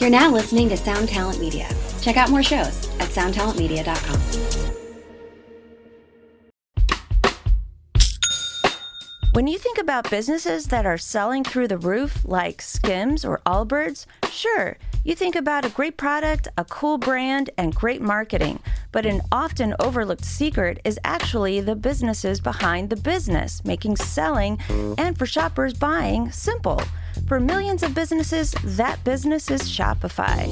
You're now listening to Sound Talent Media. Check out more shows at soundtalentmedia.com. When you think about businesses that are selling through the roof, like Skims or Allbirds, sure, you think about a great product, a cool brand, and great marketing. But an often overlooked secret is actually the businesses behind the business, making selling and for shoppers buying simple. For millions of businesses, that business is Shopify.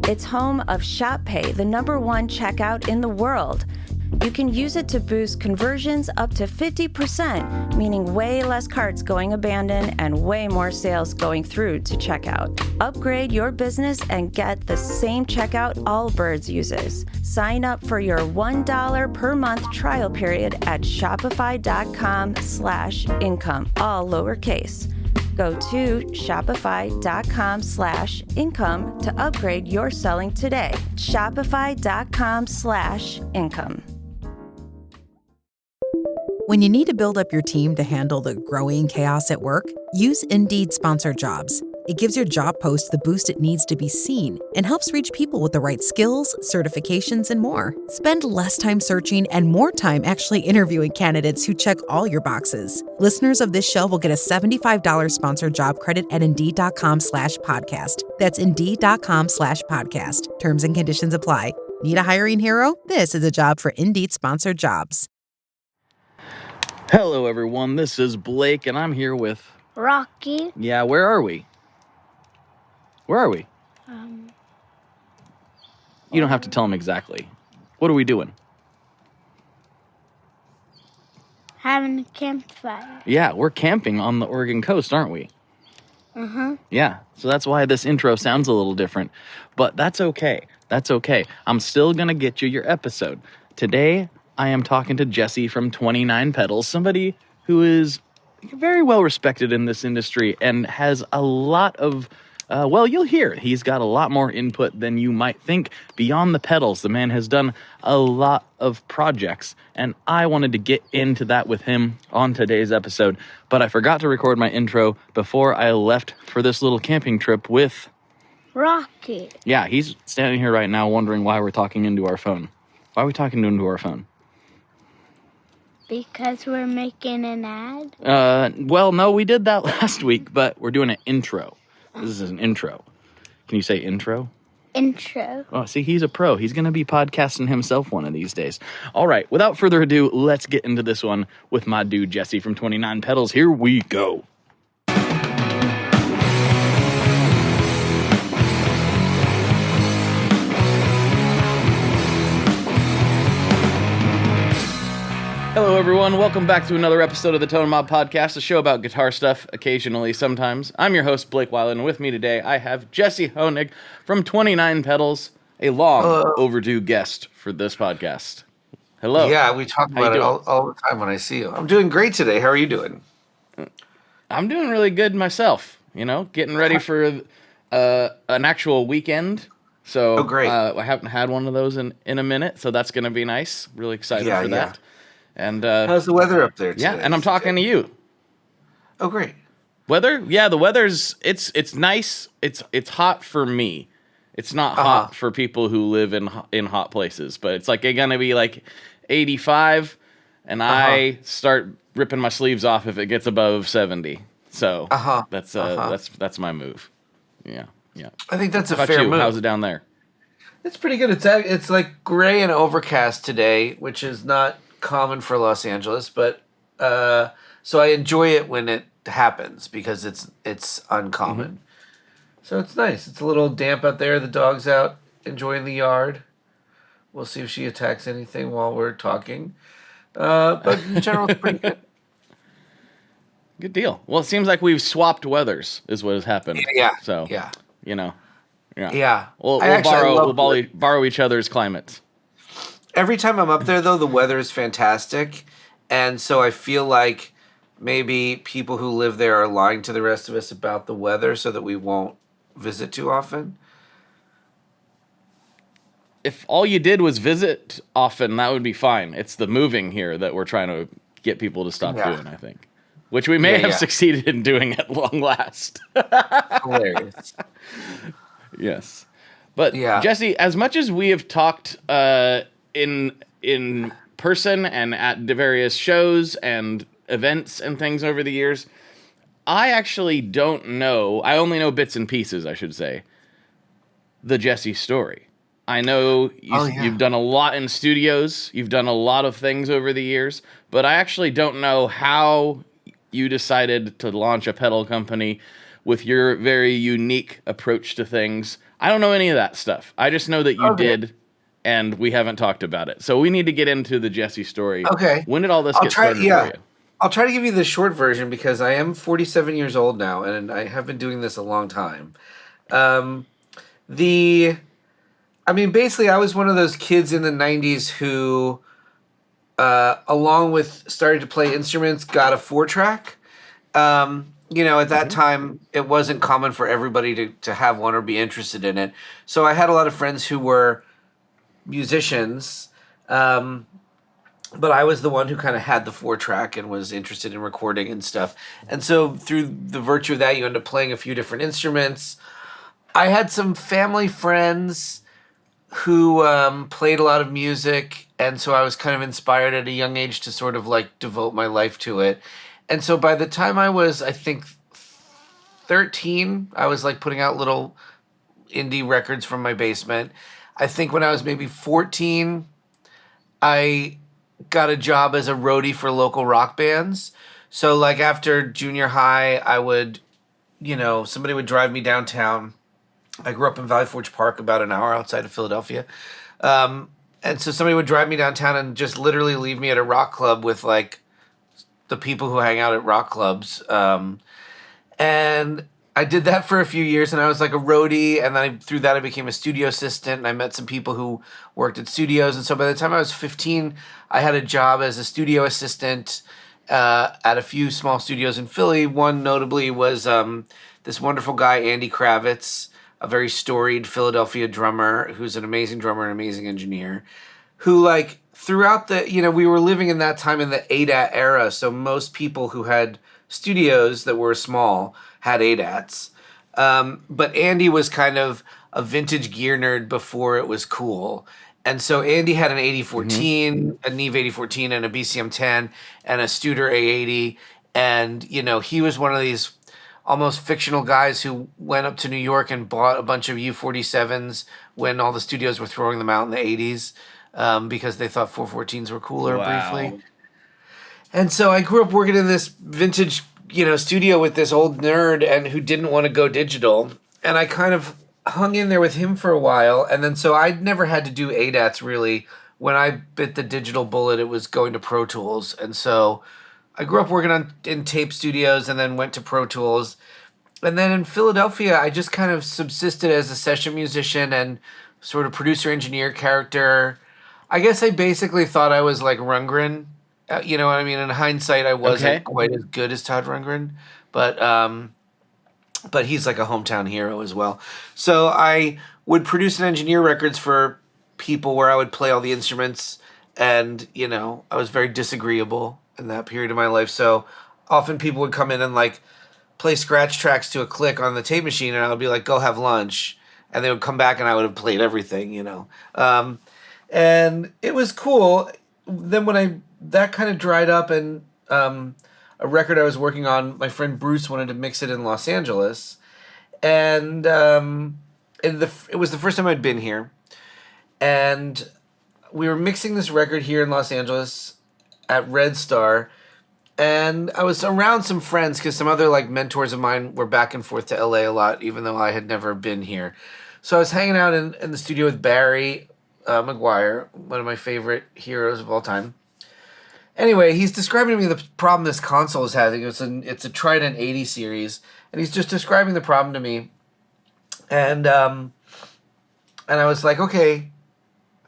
It's home of ShopPay, the #1 checkout in the world. You can use it to boost conversions up to 50%, meaning way less carts going abandoned and way more sales going through to checkout. Upgrade your business and get the same checkout Allbirds uses. Sign up for your $1 per month trial period at shopify.com/income, all lowercase. Go to shopify.com/income to upgrade your selling today. Shopify.com/income. When you need to build up your team to handle the growing chaos at work, use Indeed Sponsored Jobs. It gives your job post the boost it needs to be seen and helps reach people with the right skills, certifications, and more. Spend less time searching and more time actually interviewing candidates who check all your boxes. Listeners of this show will get a $75 sponsored job credit at Indeed.com/podcast. That's Indeed.com/podcast. Terms and conditions apply. Need a hiring hero? This is a job for Indeed Sponsored Jobs. Hello, everyone. This is Blake, and I'm here with... Rocky. Yeah, where are we? Where are we? You don't have to tell them exactly. What are we doing? Having a campfire. Yeah, we're camping on the Oregon coast, aren't we? Yeah, so that's why this intro sounds a little different. But that's okay. That's okay. I'm still going to get you your episode. Today, I am talking to Jesse from 29 Pedals, somebody who is very well respected in this industry and has a lot of, you'll hear, he's got a lot more input than you might think beyond the pedals. The man has done a lot of projects, and I wanted to get into that with him on today's episode, but I forgot to record my intro before I left for this little camping trip with... Rocky. Yeah, he's standing here right now wondering why we're talking into our phone. Why are we talking into our phone? Because we're making an ad? Well, no, we did that last week, but we're doing an intro. This is an intro. Can you say intro? Intro. Oh, see, he's a pro. He's going to be podcasting himself one of these days. All right, without further ado, let's get into this one with my dude, Jesse from 29 Pedals. Here we go. Hello, everyone. Welcome back to another episode of the Tone Mob Podcast, a show about guitar stuff, occasionally, sometimes. I'm your host, Blake Weiland, and with me today, I have Jesse Honig from 29 Pedals, a long overdue guest for this podcast. Hello. Yeah, we talk about it all the time when I see you. I'm doing great today. How are you doing? I'm doing really good myself, getting ready for an actual weekend. So great. I haven't had one of those in a minute, so that's going to be nice. Really excited for that. And how's the weather up there today? Yeah, and I'm talking to you. Oh, great. Weather? Yeah, the weather's it's nice. It's hot for me. It's not hot for people who live in hot places, but it's gonna be like 85, and I start ripping my sleeves off if it gets above 70. So that's my move. Yeah. I think that's a fair move. How's it down there? It's pretty good. It's like gray and overcast today, which is not common for Los Angeles, but so I enjoy it when it happens because it's uncommon. So it's nice. It's a little damp out there. The dog's out enjoying the yard. We'll see if she attacks anything while we're talking. But in general, it's pretty good. Good deal. Well, it seems like we've swapped weathers, is what has happened. Yeah. So yeah. Yeah. We'll borrow each other's climates. Every time I'm up there, though, the weather is fantastic. And so I feel like maybe people who live there are lying to the rest of us about the weather so that we won't visit too often. If all you did was visit often, that would be fine. It's the moving here that we're trying to get people to stop doing, I think. Which we may have succeeded in doing at long last. Hilarious. Yes. But Yeah. Jesse, as much as we have talked in person and at the various shows and events and things over the years, I actually don't know. I only know bits and pieces, I should say, the Jesse story. I know you've done a lot in studios. You've done a lot of things over the years, but I actually don't know how you decided to launch a pedal company with your very unique approach to things. I don't know any of that stuff. I just know that you did, and we haven't talked about it. So we need to get into the Jesse story. Okay. When did all this get started for you? I'll try to give you the short version because I am 47 years old now, and I have been doing this a long time. Basically, I was one of those kids in the 90s who, along with starting to play instruments, got a 4-track. At that time, it wasn't common for everybody to have one or be interested in it. So I had a lot of friends who were musicians, but I was the one who kind of had the 4-track and was interested in recording and stuff. And so through the virtue of that, you end up playing a few different instruments. I had some family friends who played a lot of music, and so I was kind of inspired at a young age to sort of like devote my life to it. And so by the time I was, I think, 13, I was like putting out little indie records from my basement. I think when I was maybe 14, I got a job as a roadie for local rock bands. So like after junior high, I would, somebody would drive me downtown. I grew up in Valley Forge Park, about an hour outside of Philadelphia. And so somebody would drive me downtown and just literally leave me at a rock club with like the people who hang out at rock clubs. And I did that for a few years, and I was like a roadie, and then through that I became a studio assistant, and I met some people who worked at studios. And so by the time I was 15, I had a job as a studio assistant at a few small studios in Philly. One notably was this wonderful guy, Andy Kravitz, a very storied Philadelphia drummer who's an amazing drummer and amazing engineer, who like throughout the, we were living in that time in the ADAT era, so most people who had studios that were small had ADATs. But Andy was kind of a vintage gear nerd before it was cool. And so Andy had an 8014, a Neve 8014, and a BCM 10, and a Studer A80. And, he was one of these almost fictional guys who went up to New York and bought a bunch of U47s when all the studios were throwing them out in the 80s because they thought 414s were cooler briefly. And so I grew up working in this vintage, studio with this old nerd and who didn't want to go digital. And I kind of hung in there with him for a while. And then so I'd never had to do ADATs really. When I bit the digital bullet, it was going to Pro Tools. And so I grew up working in tape studios and then went to Pro Tools. And then in Philadelphia, I just kind of subsisted as a session musician and sort of producer engineer character. I guess I basically thought I was like Rundgren. You know what I mean? In hindsight, I wasn't quite as good as Todd Rundgren, but he's like a hometown hero as well. So I would produce and engineer records for people where I would play all the instruments, and I was very disagreeable in that period of my life. So often people would come in and like play scratch tracks to a click on the tape machine, and I would be like, "Go have lunch," and they would come back and I would have played everything, and it was cool. Then that kind of dried up, and a record I was working on, my friend Bruce wanted to mix it in Los Angeles, and it was the first time I'd been here, and we were mixing this record here in Los Angeles at Red Star, and I was around some friends because some other like mentors of mine were back and forth to LA a lot, even though I had never been here. So I was hanging out in the studio with Barry McGuire, one of my favorite heroes of all time. Anyway, he's describing to me the problem this console is having. It's a Trident 80 series, and he's just describing the problem to me. And I was like, okay,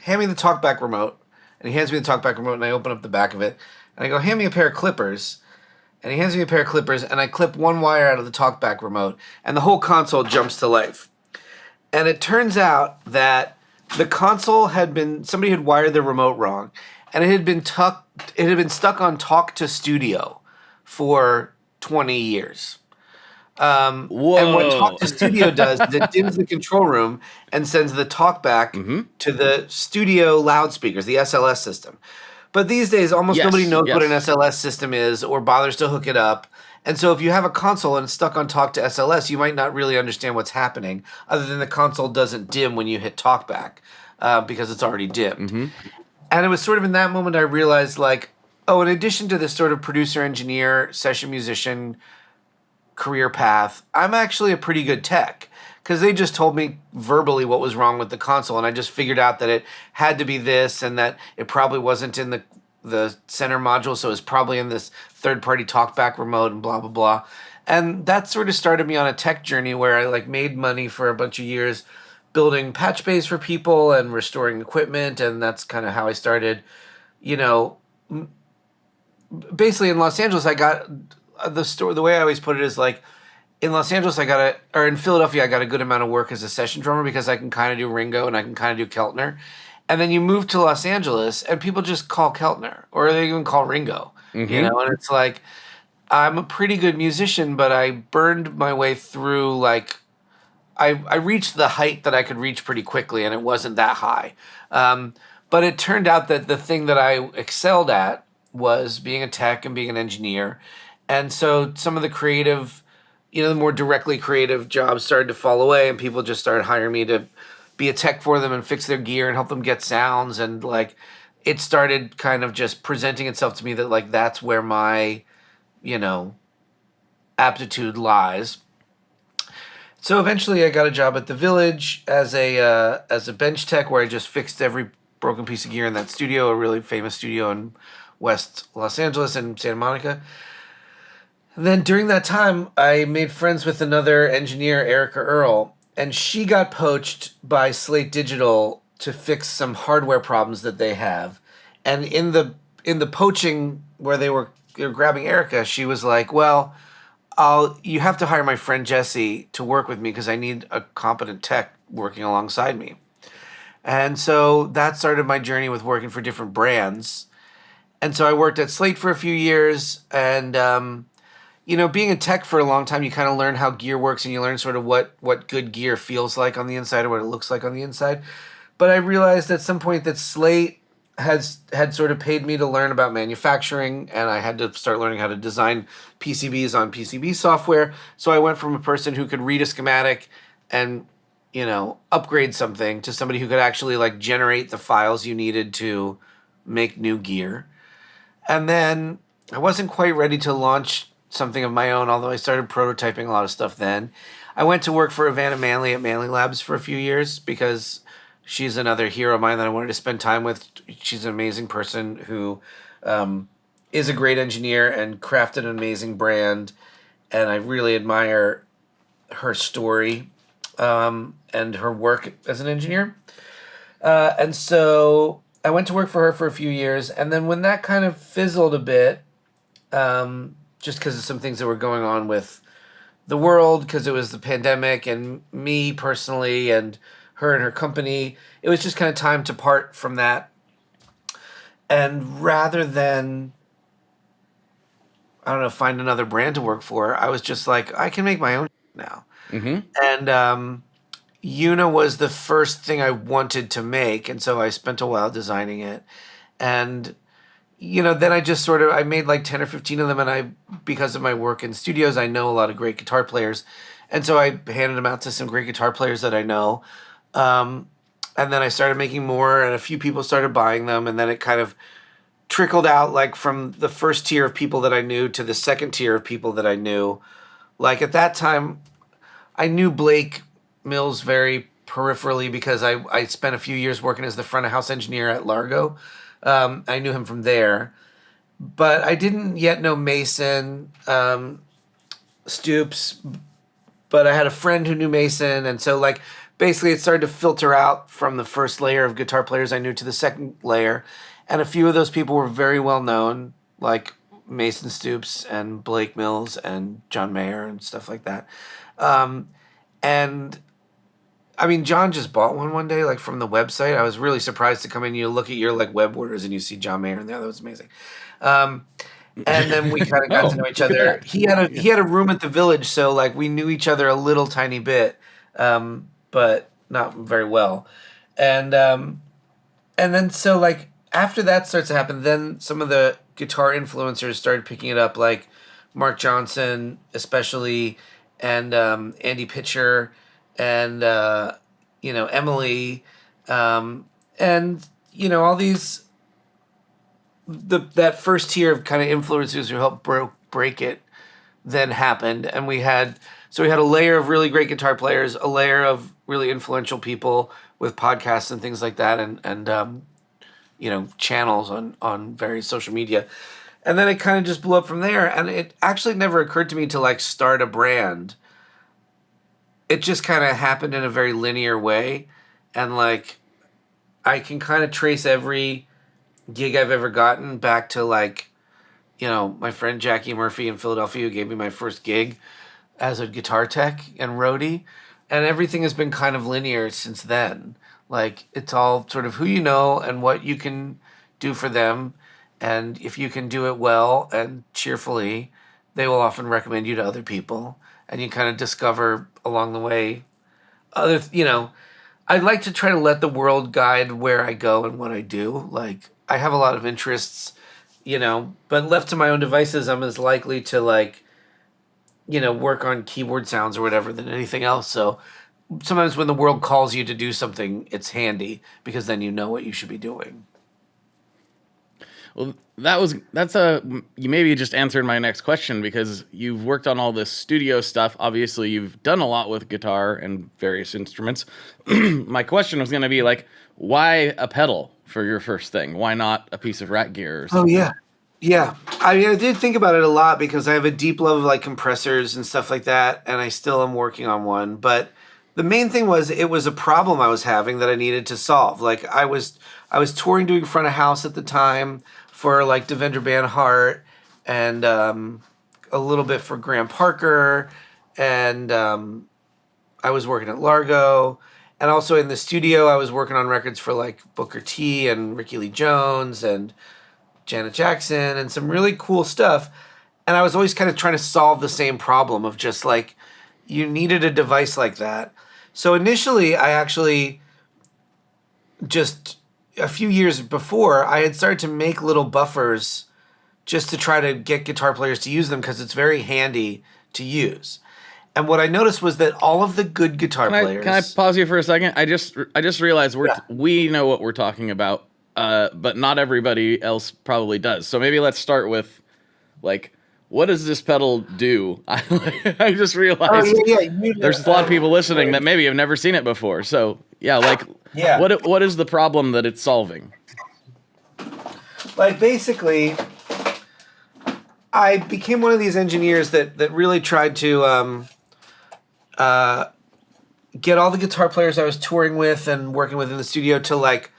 hand me the TalkBack remote. And he hands me the TalkBack remote, and I open up the back of it. And I go, hand me a pair of clippers. And he hands me a pair of clippers, and I clip one wire out of the TalkBack remote, and the whole console jumps to life. And it turns out that the console somebody had wired the remote wrong, and it had been stuck on Talk to Studio for 20 years. And what Talk to Studio does is it dims the control room and sends the talk back to the studio loudspeakers, the SLS system. But these days, almost nobody knows what an SLS system is or bothers to hook it up. And so if you have a console and it's stuck on Talk to SLS, you might not really understand what's happening, other than the console doesn't dim when you hit talkback because it's already dimmed. And it was sort of in that moment I realized, like, oh, in addition to this sort of producer, engineer, session musician career path, I'm actually a pretty good tech. Because they just told me verbally what was wrong with the console, and I just figured out that it had to be this and that it probably wasn't in the center module, so it was probably in this third-party talkback remote and blah, blah, blah. And that sort of started me on a tech journey where I like made money for a bunch of years building patch bays for people and restoring equipment, and that's kind of how I started, you know. Basically in Los Angeles, I got the way I always put it is like, in Los Angeles, in Philadelphia, I got a good amount of work as a session drummer because I can kind of do Ringo and I can kind of do Keltner. And then you move to Los Angeles and people just call Keltner or they even call Ringo, you know? And it's like, I'm a pretty good musician, but I burned my way through, like, I reached the height that I could reach pretty quickly and it wasn't that high. But it turned out that the thing that I excelled at was being a tech and being an engineer. And so some of the creative, you know, the more directly creative jobs started to fall away and people just started hiring me to be a tech for them and fix their gear and help them get sounds. And like, it started kind of just presenting itself to me that like, that's where my, you know, aptitude lies. So eventually I got a job at the Village as a bench tech where I just fixed every broken piece of gear in that studio, a really famous studio in West Los Angeles and Santa Monica. And then during that time, I made friends with another engineer, Erica Earle, and she got poached by Slate Digital to fix some hardware problems that they have. And in the poaching where they were grabbing Erica, she was like, "Well, you have to hire my friend Jesse to work with me because I need a competent tech working alongside me." And so that started my journey with working for different brands. And so I worked at Slate for a few years, and you know, being a tech for a long time, you kind of learn how gear works and you learn sort of what good gear feels like on the inside or what it looks like on the inside. But I realized at some point that Slate had sort of paid me to learn about manufacturing, and I had to start learning how to design PCBs on PCB software. So I went from a person who could read a schematic and, you know, upgrade something to somebody who could actually like generate the files you needed to make new gear. And then I wasn't quite ready to launch something of my own, although I started prototyping a lot of stuff then. I went to work for Ivana Manley at Manley Labs for a few years because she's another hero of mine that I wanted to spend time with. She's an amazing person who is a great engineer and crafted an amazing brand, and I really admire her story and her work as an engineer. And so I went to work for her for a few years, and then when that kind of fizzled a bit, just because of some things that were going on with the world, because it was the pandemic and me personally and her company, it was just kind of time to part from that. And rather than, I don't know, find another brand to work for, I was just like, I can make my own now. And EUNA was the first thing I wanted to make, and so I spent a while designing it. And you know, then I just sort of, I made like 10 or 15 of them, and because of my work in studios, I know a lot of great guitar players. And so I handed them out to some great guitar players that I know. And then I started making more, and a few people started buying them, and then it kind of trickled out, like from the first tier of people that I knew to the second tier of people that I knew. Like at that time, I knew Blake Mills very peripherally because I spent a few years working as the front of house engineer at Largo. I knew him from there, but I didn't yet know Mason Stoops, but I had a friend who knew Mason, and so like basically it started to filter out from the first layer of guitar players I knew to the second layer, and a few of those people were very well known, like Mason Stoops and Blake Mills and John Mayer and stuff like that. And I mean, John just bought one day, like from the website. I was really surprised to come in. You look at your like web orders and you see John Mayer in there. That was amazing. And then we kind of got to know each other. He had a room at the Village, so like we knew each other a little tiny bit, but not very well. And then so like after that starts to happen, then some of the guitar influencers started picking it up, like Mark Johnson especially, and Andy Pitcher, and Emily, and all these. That first tier of kind of influencers who helped break it then happened, and we had a layer of really great guitar players, a layer of really influential people with podcasts and things like that, and channels on various social media, and then it kind of just blew up from there. And it actually never occurred to me to like start a brand. It just kind of happened in a very linear way, and like I can kind of trace every gig I've ever gotten back to like, my friend Jackie Murphy in Philadelphia, who gave me my first gig as a guitar tech and roadie, and everything has been kind of linear since then. Like it's all sort of who you know and what you can do for them, and if you can do it well and cheerfully, they will often recommend you to other people, and you kind of discover along the way I'd like to try to let the world guide where I go and what I do. Like, I have a lot of interests, but left to my own devices, I'm as likely to, like, work on keyboard sounds or whatever than anything else. So sometimes when the world calls you to do something, it's handy because then you know what you should be doing. Well, you maybe just answered my next question, because you've worked on all this studio stuff. Obviously, you've done a lot with guitar and various instruments. My question was going to be like, why a pedal for your first thing? Why not a piece of rack gear or something? Oh, yeah. Yeah. I mean, I did think about it a lot because I have a deep love of like compressors and stuff like that, and I still am working on one. But the main thing was it was a problem I was having that I needed to solve. Like I was touring doing front of house at the time for like Devendra Banhart, and a little bit for Graham Parker, and I was working at Largo, and also in the studio I was working on records for like Booker T and Ricky Lee Jones and Janet Jackson and some really cool stuff. And I was always kind of trying to solve the same problem of just like, you needed a device like that. So initially I actually just a few years before, I had started to make little buffers just to try to get guitar players to use them because it's very handy to use. And what I noticed was that all of the good guitar players... Can I pause you for a second? I just realized we know what we're talking about, but not everybody else probably does. So maybe let's start with, like, what does this pedal do? I just realized there's a lot of people listening that maybe have never seen it before. So, what is the problem that it's solving? Like, basically, I became one of these engineers that really tried to get all the guitar players I was touring with and working with in the studio to, like,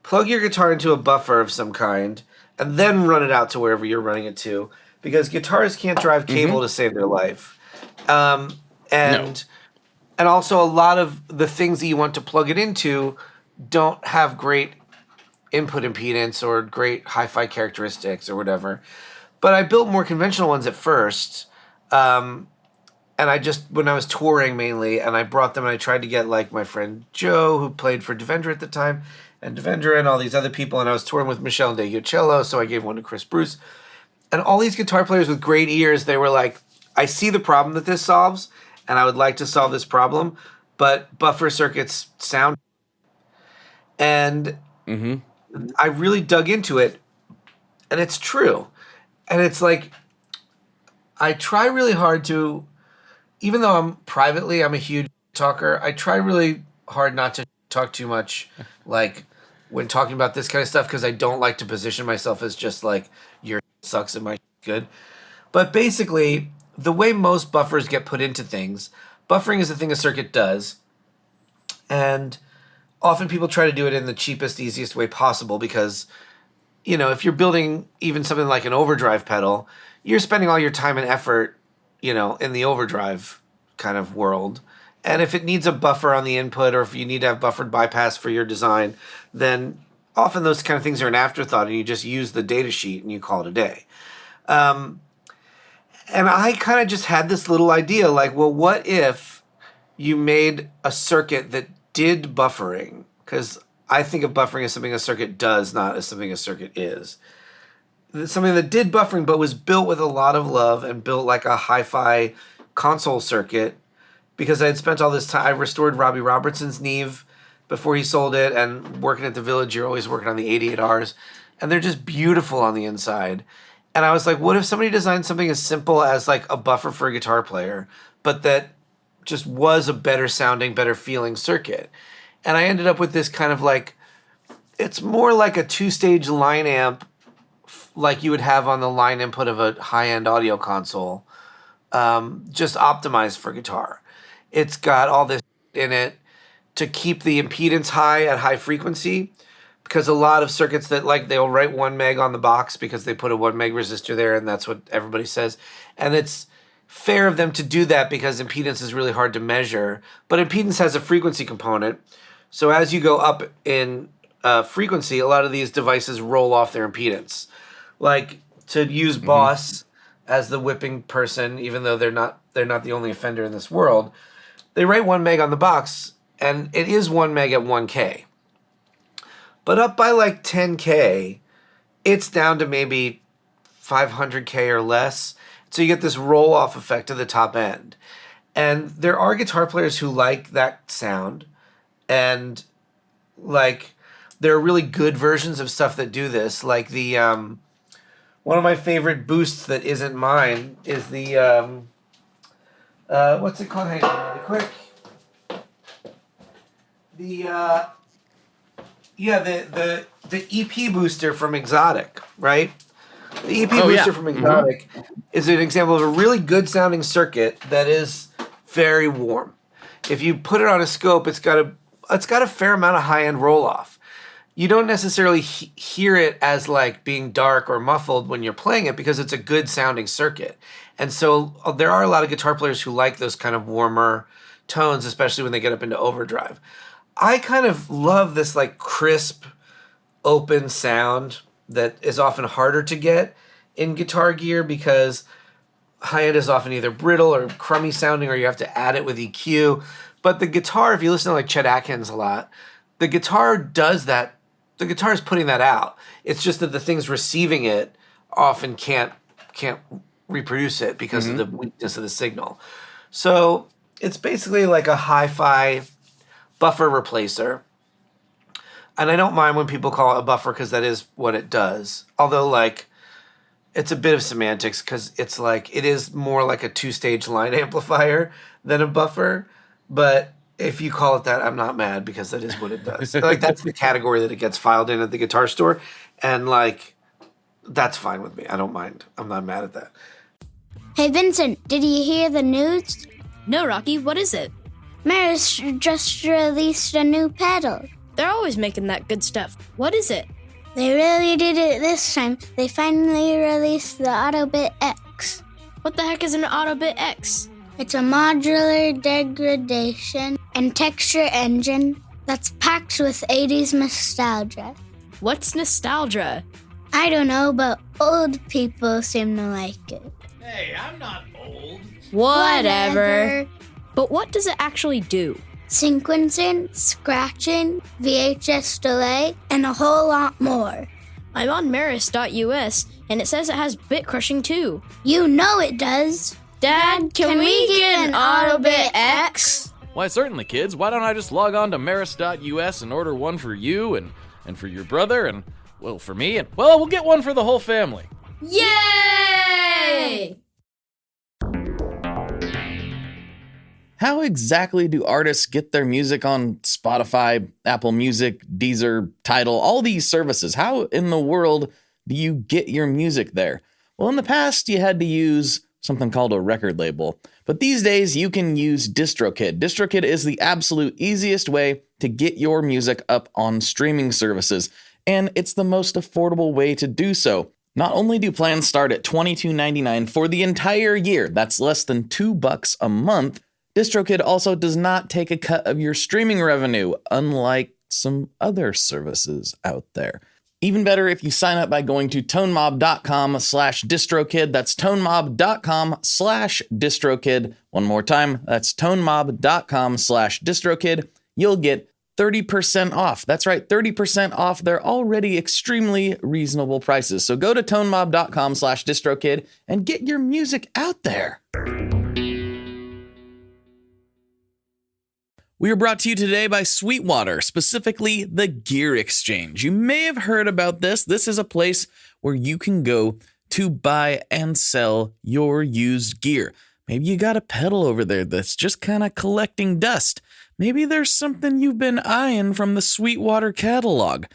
plug your guitar into a buffer of some kind and then run it out to wherever you're running it to. Because guitarists can't drive cable to save their life. And also a lot of the things that you want to plug it into don't have great input impedance or great hi-fi characteristics or whatever. But I built more conventional ones at first. And when I was touring mainly, and I brought them and I tried to get like my friend Joe, who played for Devendra at the time, and Devendra and all these other people, and I was touring with Michelle and Degucello, so I gave one to Chris Bruce. And all these guitar players with great ears, they were like, I see the problem that this solves, and I would like to solve this problem, but buffer circuits sound... And I really dug into it, and it's true. And it's like, I try really hard to, even though I'm a huge talker, I try really hard not to talk too much, like, when talking about this kind of stuff, because I don't like to position myself as just like, your sucks and my good. But basically, the way most buffers get put into things, buffering is the thing a circuit does, and often people try to do it in the cheapest, easiest way possible because, if you're building even something like an overdrive pedal, you're spending all your time and effort, in the overdrive kind of world. And if it needs a buffer on the input, or if you need to have buffered bypass for your design, then often those kind of things are an afterthought and you just use the data sheet and you call it a day. And I kind of just had this little idea, like, well, what if you made a circuit that did buffering? Because I think of buffering as something a circuit does, not as something a circuit is. Something that did buffering, but was built with a lot of love and built like a hi-fi console circuit. Because I had spent all this time, I restored Robbie Robertson's Neve before he sold it, and working at the Village, you're always working on the 88Rs, and they're just beautiful on the inside. And I was like, what if somebody designed something as simple as like a buffer for a guitar player, but that just was a better sounding, better feeling circuit? And I ended up with this kind of like, it's more like a 2-stage line amp, like you would have on the line input of a high-end audio console, just optimized for guitar. It's got all this in it to keep the impedance high at high frequency, because a lot of circuits that like they'll write 1 meg on the box because they put a 1 meg resistor there, and that's what everybody says. And it's fair of them to do that because impedance is really hard to measure. But impedance has a frequency component. So as you go up in frequency, a lot of these devices roll off their impedance. Like to use Boss as the whipping person, even though they're not the only offender in this world, they write 1 meg on the box, and it is 1 meg at 1K. But up by like 10K, it's down to maybe 500K or less. So you get this roll-off effect to the top end. And there are guitar players who like that sound. And like there are really good versions of stuff that do this. Like the one of my favorite boosts that isn't mine is the what's it called? Hang on really quick. The EP booster from Exotic, right? The EP booster from Exotic is an example of a really good sounding circuit that is very warm. If you put it on a scope, it's got a fair amount of high-end roll-off. You don't necessarily hear it as like being dark or muffled when you're playing it because it's a good sounding circuit. And so there are a lot of guitar players who like those kind of warmer tones, especially when they get up into overdrive. I kind of love this like crisp, open sound that is often harder to get in guitar gear because high-end is often either brittle or crummy sounding, or you have to add it with EQ. But the guitar, if you listen to like Chet Atkins a lot, the guitar does that. The guitar is putting that out. It's just that the things receiving it often can't reproduce it because of the weakness of the signal. So it's basically like a hi-fi buffer replacer. And I don't mind when people call it a buffer because that is what it does. Although, like, it's a bit of semantics because it's like, it is more like a 2-stage line amplifier than a buffer. But if you call it that, I'm not mad because that is what it does. Like, that's the category that it gets filed in at the guitar store. And, like, that's fine with me. I don't mind. I'm not mad at that. Hey, Vincent, did you hear the news? No, Rocky, what is it? Maris just released a new pedal. They're always making that good stuff. What is it? They really did it this time. They finally released the Autobit X. What the heck is an Autobit X? It's a modular degradation and texture engine that's packed with 80s nostalgia. What's nostalgia? I don't know, but old people seem to like it. Hey, I'm not old. Whatever. But what does it actually do? Sequencing, scratching, VHS delay, and a whole lot more. I'm on Maris.us, and it says it has bit crushing too. You know it does. Dad, can we get an Autobit X? Why, certainly, kids. Why don't I just log on to Maris.us and order one for you and for your brother and, well, for me, and, well, we'll get one for the whole family. Yay! How exactly do artists get their music on Spotify, Apple Music, Deezer, Tidal, all these services? How in the world do you get your music there? Well, in the past, you had to use something called a record label. But these days, you can use DistroKid. DistroKid is the absolute easiest way to get your music up on streaming services, and it's the most affordable way to do so. Not only do plans start at $22.99 for the entire year, that's less than $2 a month, DistroKid also does not take a cut of your streaming revenue, unlike some other services out there. Even better if you sign up by going to tonemob.com/distrokid. That's tonemob.com/distrokid. One more time, that's tonemob.com/distrokid. You'll get 30% off. That's right, 30% off their already extremely reasonable prices. So go to tonemob.com/distrokid and get your music out there. We are brought to you today by Sweetwater, specifically the Gear Exchange. You may have heard about this. This is a place where you can go to buy and sell your used gear. Maybe you got a pedal over there that's just kind of collecting dust. Maybe there's something you've been eyeing from the Sweetwater catalog.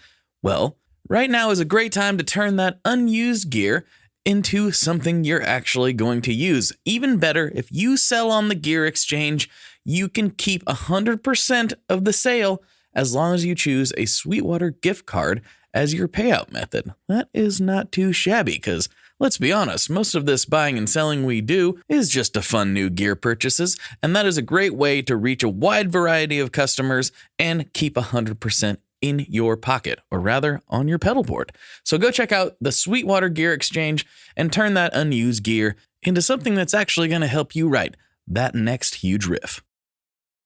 Well, right now is a great time to turn that unused gear into something you're actually going to use. Even better, if you sell on the Gear Exchange, you can keep 100% of the sale as long as you choose a Sweetwater gift card as your payout method. That is not too shabby because, let's be honest, most of this buying and selling we do is just to fund new gear purchases, and that is a great way to reach a wide variety of customers and keep 100% in your pocket, or rather on your pedalboard. So go check out the Sweetwater Gear Exchange and turn that unused gear into something that's actually going to help you write that next huge riff.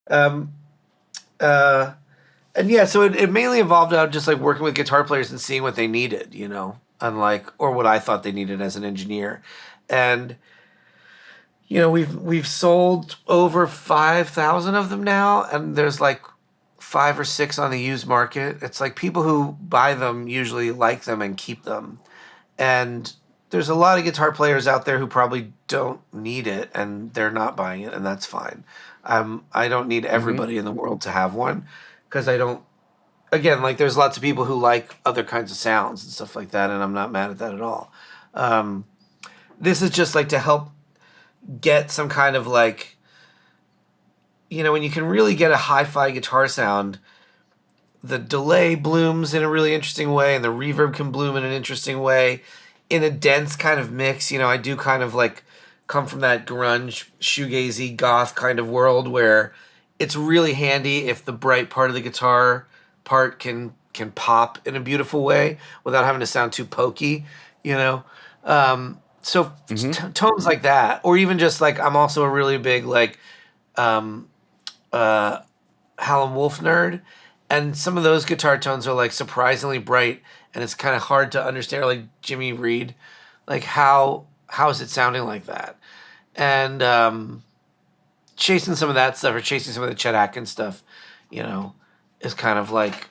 And yeah, so it mainly involved out just like working with guitar players and seeing what they needed, you know, or what I thought they needed as an engineer. And, you know, we've sold over 5,000 of them now, and there's like 5 or 6 on the used market. It's like people who buy them usually like them and keep them. And there's a lot of guitar players out there who probably don't need it and they're not buying it, and that's fine. I don't need everybody in the world to have one, because I don't, again, like there's lots of people who like other kinds of sounds and stuff like that, and I'm not mad at that at all. This is just like to help get some kind of like, you know, when you can really get a hi-fi guitar sound, the delay blooms in a really interesting way and the reverb can bloom in an interesting way in a dense kind of mix. You know, I do kind of like come from that grunge, shoegazy, goth kind of world where it's really handy if the bright part of the guitar part can pop in a beautiful way without having to sound too pokey, you know? Tones like that, or even just like, I'm also a really big like Howlin' Wolf nerd, and some of those guitar tones are like surprisingly bright, and it's kind of hard to understand, or like Jimmy Reed, like how is it sounding like that? And chasing some of that stuff, or chasing some of the Chet Atkins stuff, you know, is kind of like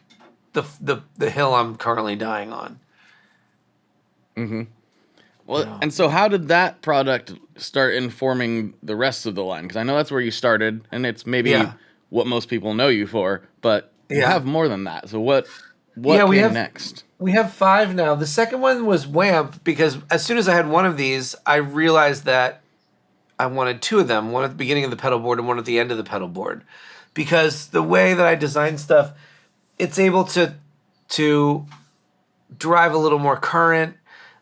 the hill I'm currently dying on. Mm-hmm. Well, and so how did that product start informing the rest of the line? Because I know that's where you started, and it's maybe what most people know you for, but you have more than that. So what came next? We have 5 now. The second one was WAMP, because as soon as I had one of these, I realized that I wanted 2 of them, one at the beginning of the pedal board and one at the end of the pedal board. Because the way that I design stuff, it's able to drive a little more current.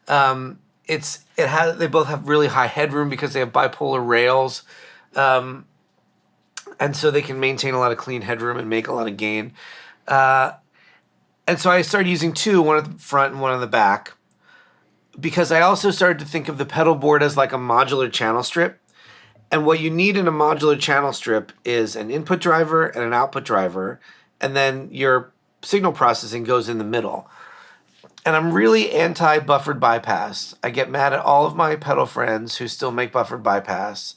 They both have really high headroom because they have bipolar rails. And so they can maintain a lot of clean headroom and make a lot of gain. And so I started using 2, one at the front and one on the back, because I also started to think of the pedal board as like a modular channel strip. And what you need in a modular channel strip is an input driver and an output driver, and then your signal processing goes in the middle. And I'm really anti-buffered bypass. I get mad at all of my pedal friends who still make buffered bypass.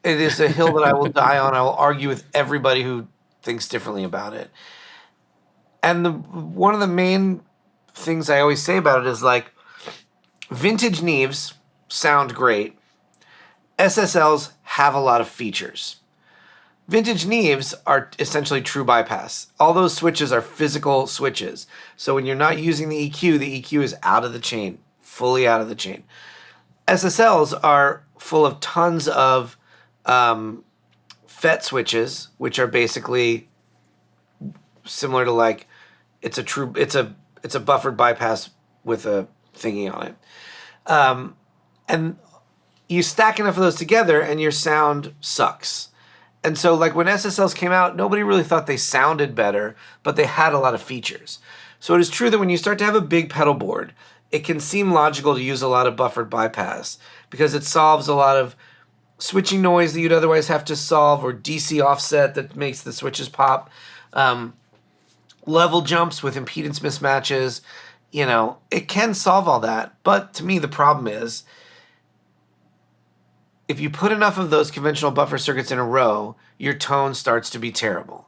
It is a hill that I will die on. I will argue with everybody who thinks differently about it. And one of the main things I always say about it is like, vintage Neves sound great. SSLs have a lot of features. Vintage Neves are essentially true bypass. All those switches are physical switches. So when you're not using the EQ is out of the chain, fully out of the chain. SSLs are full of tons of FET switches, which are basically similar to like, it's a buffered bypass with a thingy on it. And you stack enough of those together and your sound sucks. And so like when SSLs came out, nobody really thought they sounded better, but they had a lot of features. So it is true that when you start to have a big pedal board, it can seem logical to use a lot of buffered bypass because it solves a lot of switching noise that you'd otherwise have to solve, or DC offset that makes the switches pop, level jumps with impedance mismatches. You know, it can solve all that. But to me, the problem is if you put enough of those conventional buffer circuits in a row, your tone starts to be terrible.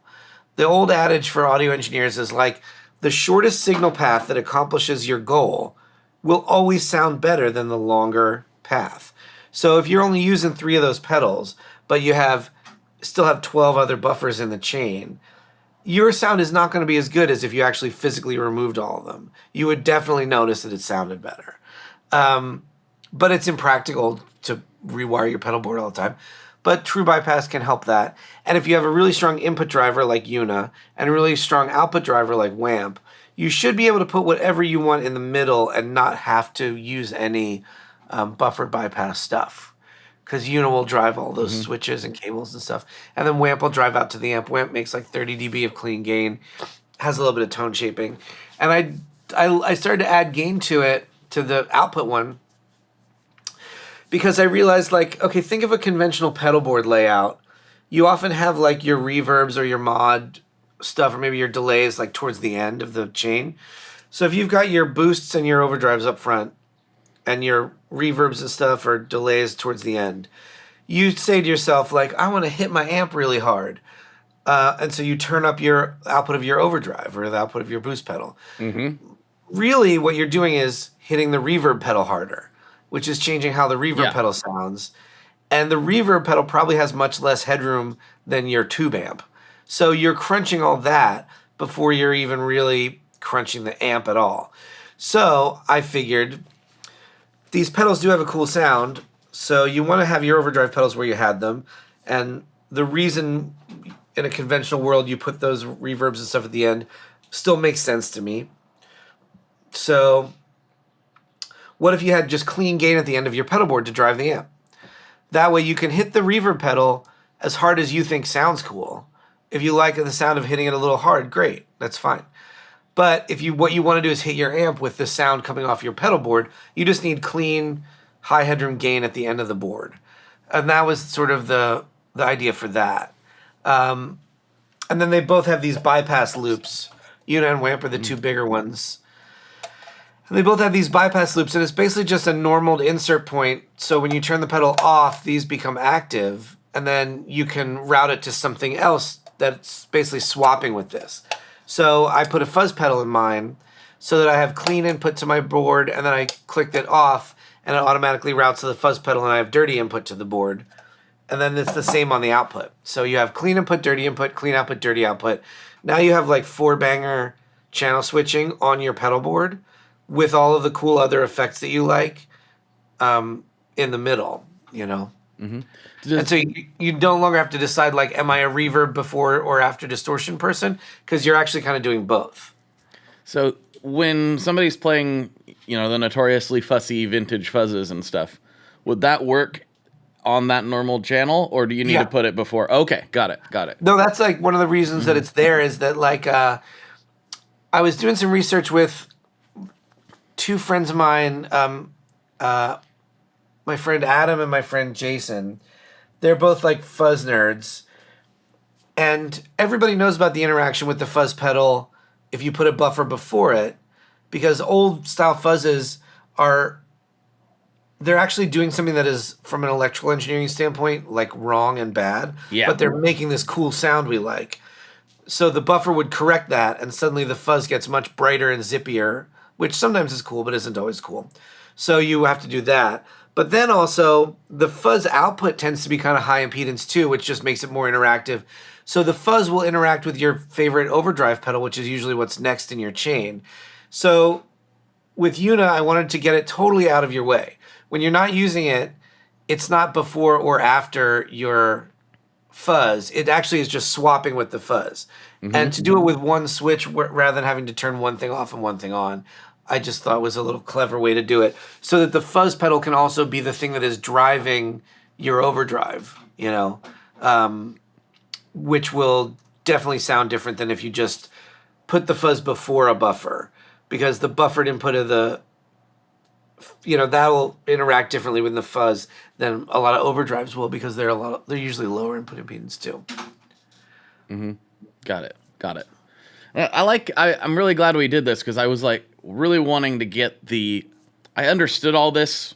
The old adage for audio engineers is like the shortest signal path that accomplishes your goal will always sound better than the longer path. So if you're only using 3 of those pedals, but you still have 12 other buffers in the chain, your sound is not going to be as good as if you actually physically removed all of them. You would definitely notice that it sounded better. But it's impractical to rewire your pedal board all the time. But true bypass can help that. And if you have a really strong input driver like EUNA and a really strong output driver like WAMP, you should be able to put whatever you want in the middle and not have to use any buffered bypass stuff. Because EUNA will drive all those switches and cables and stuff. And then WAMP will drive out to the amp. WAMP makes like 30 dB of clean gain, has a little bit of tone shaping. And I started to add gain to it, to the output one, because I realized, like, okay, think of a conventional pedal board layout. You often have like your reverbs or your mod stuff, or maybe your delays like towards the end of the chain. So if you've got your boosts and your overdrives up front and your reverbs and stuff or delays towards the end, you say to yourself, like, I want to hit my amp really hard. And so you turn up your output of your overdrive or the output of your boost pedal. Really what you're doing is hitting the reverb pedal harder, which is changing how the reverb pedal sounds. And the reverb pedal probably has much less headroom than your tube amp. So you're crunching all that before you're even really crunching the amp at all. So I figured these pedals do have a cool sound, so you want to have your overdrive pedals where you had them. And the reason in a conventional world you put those reverbs and stuff at the end still makes sense to me. So what if you had just clean gain at the end of your pedal board to drive the amp? That way you can hit the reverb pedal as hard as you think sounds cool. If you like the sound of hitting it a little hard, great, that's fine. But if what you want to do is hit your amp with the sound coming off your pedal board, you just need clean, high headroom gain at the end of the board. And that was sort of the idea for that. And then they both have these bypass loops. EUNA and WAMP are the two bigger ones. And they both have these bypass loops, and it's basically just a normal insert point. So when you turn the pedal off, these become active, and then you can route it to something else that's basically swapping with this. So I put a fuzz pedal in mine so that I have clean input to my board, and then I clicked it off, and it automatically routes to the fuzz pedal, and I have dirty input to the board. And then it's the same on the output. So you have clean input, dirty output, clean output, dirty output. Now you have like 4-banger channel switching on your pedal board with all of the cool other effects that you like in the middle, you know? And so you no longer have to decide, like, am I a reverb before or after distortion person? Because you're actually kind of doing both. So when somebody's playing, you know, the notoriously fussy vintage fuzzes and stuff, would that work on that normal channel, or do you need to put it before? Okay, got it. No, that's like one of the reasons that it's there is that, like, I was doing some research with 2 friends of mine, my friend Adam and my friend Jason. They're both like fuzz nerds. And everybody knows about the interaction with the fuzz pedal if you put a buffer before it, because old style fuzzes they're actually doing something that is, from an electrical engineering standpoint, like wrong and bad. Yeah. But they're making this cool sound we like. So the buffer would correct that, and suddenly the fuzz gets much brighter and zippier, which sometimes is cool, but isn't always cool. So you have to do that. But then also, the fuzz output tends to be kind of high impedance too, which just makes it more interactive. So the fuzz will interact with your favorite overdrive pedal, which is usually what's next in your chain. So with EUNA, I wanted to get it totally out of your way. When you're not using it, it's not before or after your fuzz. It actually is just swapping with the fuzz. And to do it with one switch rather than having to turn one thing off and one thing on, I just thought was a little clever way to do it, so that the fuzz pedal can also be the thing that is driving your overdrive, you know. which will definitely sound different than if you just put the fuzz before a buffer, because the buffered input of the, that will interact differently with the fuzz than a lot of overdrives will, because they're usually lower input impedance too. Got it. I'm really glad we did this, because I was like really wanting to get I understood all this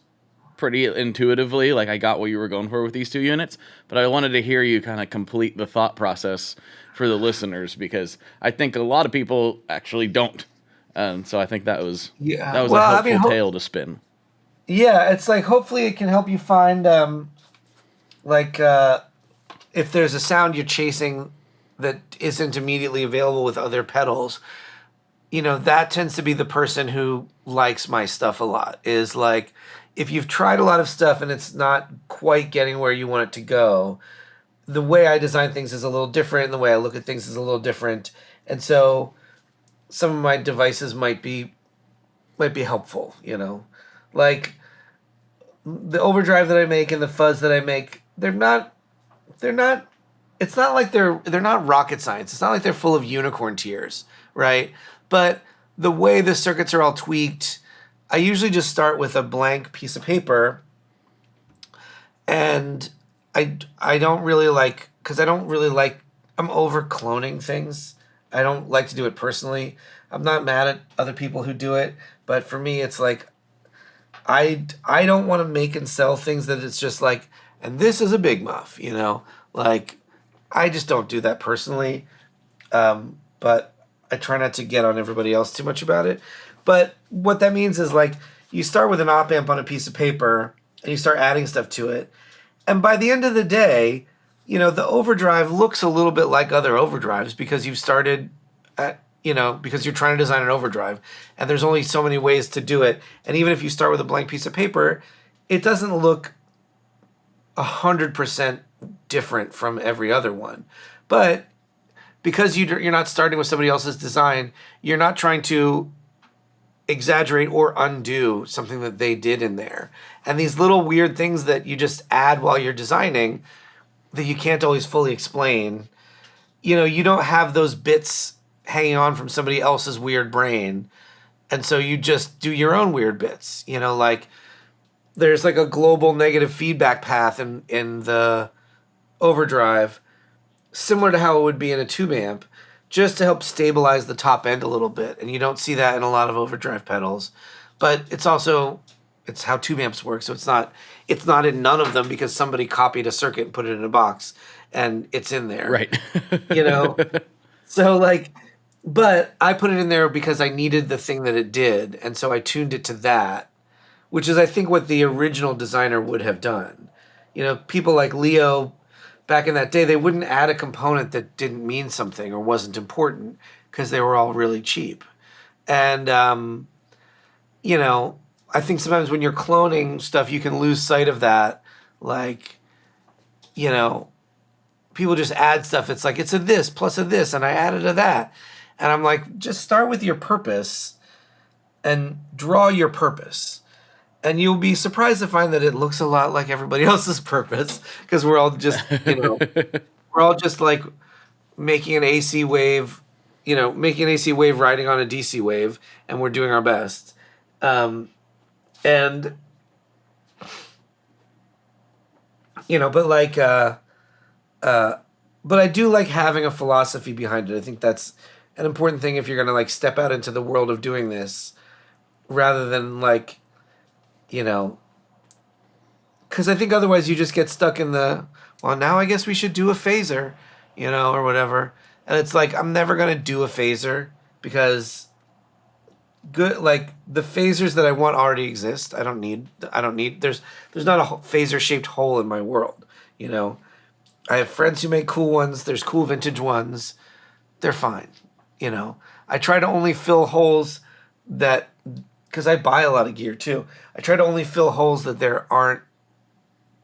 pretty intuitively. Like, I got what you were going for with these two units, but I wanted to hear you kind of complete the thought process for the listeners, because I think a lot of people actually don't. And so I think that was a helpful tale to spin. Yeah, it's like, hopefully it can help you find if there's a sound you're chasing that isn't immediately available with other pedals, that tends to be the person who likes my stuff a lot. Is like, if you've tried a lot of stuff and it's not quite getting where you want it to go, the way I design things is a little different, and the way I look at things is a little different. And so some of my devices might be helpful, Like, the overdrive that I make and the fuzz that I make, they're not it's not like they're not rocket science. It's not like they're full of unicorn tears, right? But the way the circuits are all tweaked, I usually just start with a blank piece of paper, and I don't really like, because I don't really like, I'm over cloning things. I don't like to do it personally. I'm not mad at other people who do it, but for me, it's like, I don't want to make and sell things that it's just like, and this is a big muff, Like, I just don't do that personally. But I try not to get on everybody else too much about it. But what that means is, like, you start with an op amp on a piece of paper and you start adding stuff to it. And by the end of the day, the overdrive looks a little bit like other overdrives, because you've started at, because you're trying to design an overdrive, and there's only so many ways to do it. And even if you start with a blank piece of paper, it doesn't look 100% different from every other one. But because you're not starting with somebody else's design, you're not trying to exaggerate or undo something that they did in there. And these little weird things that you just add while you're designing that you can't always fully explain, you don't have those bits hanging on from somebody else's weird brain. And so you just do your own weird bits, like, there's like a global negative feedback path in the overdrive, similar to how it would be in a tube amp, just to help stabilize the top end a little bit. And you don't see that in a lot of overdrive pedals, but it's how tube amps work. So it's not in none of them because somebody copied a circuit and put it in a box and it's in there. Right. So, like, but I put it in there because I needed the thing that it did. And so I tuned it to that, which is, I think, what the original designer would have done. People like Leo back in that day, they wouldn't add a component that didn't mean something or wasn't important, because they were all really cheap. And, I think sometimes when you're cloning stuff, you can lose sight of that. Like, people just add stuff. It's like, it's a this plus a this, and I added a that. And I'm like, just start with your purpose and draw your purpose. And you'll be surprised to find that it looks a lot like everybody else's purpose, because we're all just, we're all just like making an AC wave, riding on a DC wave, and we're doing our best. But I do like having a philosophy behind it. I think that's an important thing if you're going to, like, step out into the world of doing this, rather than, like, because I think otherwise you just get stuck in the, well, now I guess we should do a phaser, or whatever. And it's like, I'm never going to do a phaser, because the phasers that I want already exist. I don't need, there's not a phaser shaped hole in my world. I have friends who make cool ones. There's cool vintage ones. They're fine. I try to only fill holes that, because I buy a lot of gear too, I try to only fill holes that aren't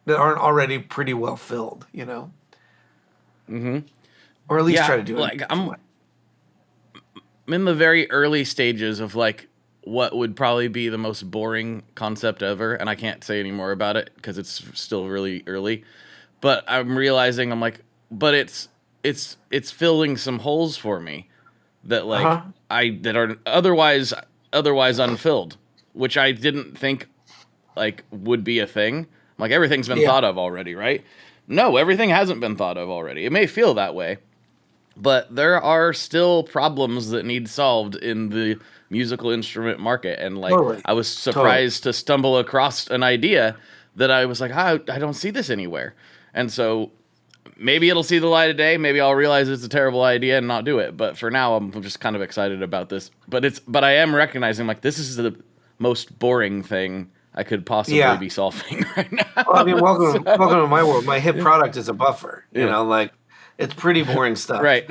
already pretty well filled, Mm-hmm. Or at least try to do it. Like, I'm in the very early stages of, like, what would probably be the most boring concept ever, and I can't say any more about it because it's still really early. But I'm realizing, I'm like, but it's it's filling some holes for me that Uh-huh. that are otherwise unfilled, which I didn't think like would be a thing. Like everything's been Yeah. thought of already, right? No, everything hasn't been thought of already. It may feel that way, but there are still problems that need solved in the musical instrument market. And like, Totally. I was surprised to stumble across an idea that I was like, I don't see this anywhere. And so maybe it'll see the light of day. Maybe I'll realize it's a terrible idea and not do it. But for now, I'm just kind of excited about this. But I am recognizing like this is the most boring thing I could possibly be solving right now. Well, I mean, welcome to my world. My hit product is a buffer. You know, like it's pretty boring stuff. Right.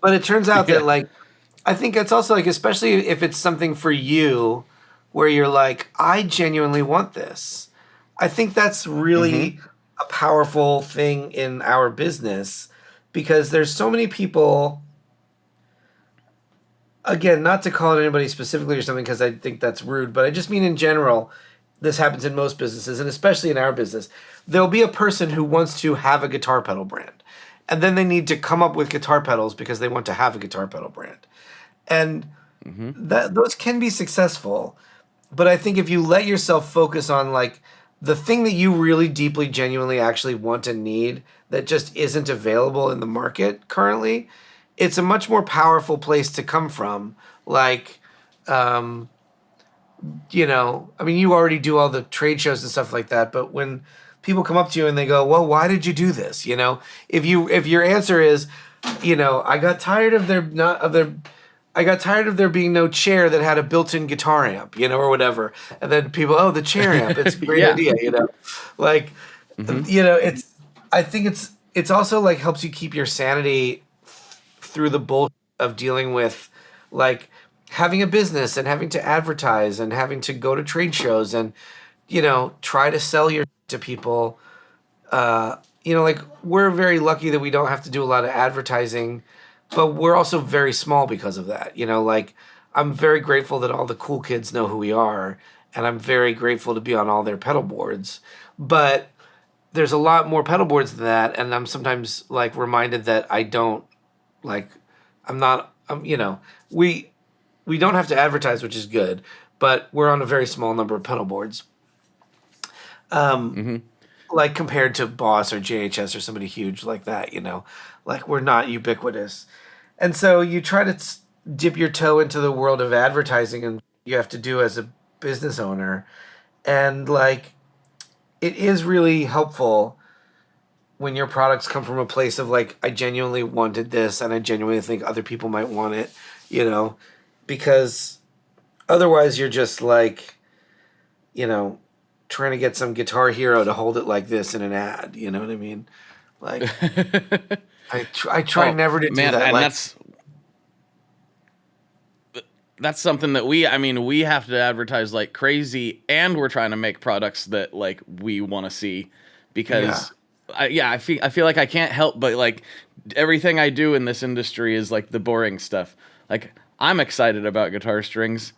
But it turns out that like I think it's also like, especially if it's something for you where you're like, I genuinely want this. I think that's really a powerful thing in our business because there's so many people, again, not to call it anybody specifically or something because I think that's rude, but I just mean in general, this happens in most businesses and especially in our business. There'll be a person who wants to have a guitar pedal brand and then they need to come up with guitar pedals because they want to have a guitar pedal brand. And those can be successful, but I think if you let yourself focus on like the thing that you really deeply, genuinely actually want and need that just isn't available in the market currently, it's a much more powerful place to come from. Like, you know, I mean, you already do all the trade shows and stuff like that, but when people come up to you and they go, well, why did you do this? You know, if your answer is, you know, I got tired of there being no chair that had a built-in guitar amp, you know, or whatever. And then people, oh, the chair amp, it's a great idea, you know. Like, you know, I think it's also like helps you keep your sanity through the bullshit of dealing with like having a business and having to advertise and having to go to trade shows and, you know, try to sell your to people. You know, like we're very lucky that we don't have to do a lot of advertising, but we're also very small because of that. You know, like I'm very grateful that all the cool kids know who we are, and I'm very grateful to be on all their pedal boards. But there's a lot more pedal boards than that, and I'm sometimes like reminded that I don't like. You know, we don't have to advertise, which is good, but we're on a very small number of pedal boards. Like compared to Boss or JHS or somebody huge like that, you know, like we're not ubiquitous. And so you try to dip your toe into the world of advertising and you have to do as a business owner. And like, it is really helpful when your products come from a place of like, I genuinely wanted this and I genuinely think other people might want it, you know, because otherwise you're just like, you know, trying to get some guitar hero to hold it like this in an ad. You know what I mean? Like, I try never to do that. And like, that's something that we have to advertise like crazy, and we're trying to make products that like we want to see because I feel like I can't help but like everything I do in this industry is like the boring stuff. Like I'm excited about guitar strings,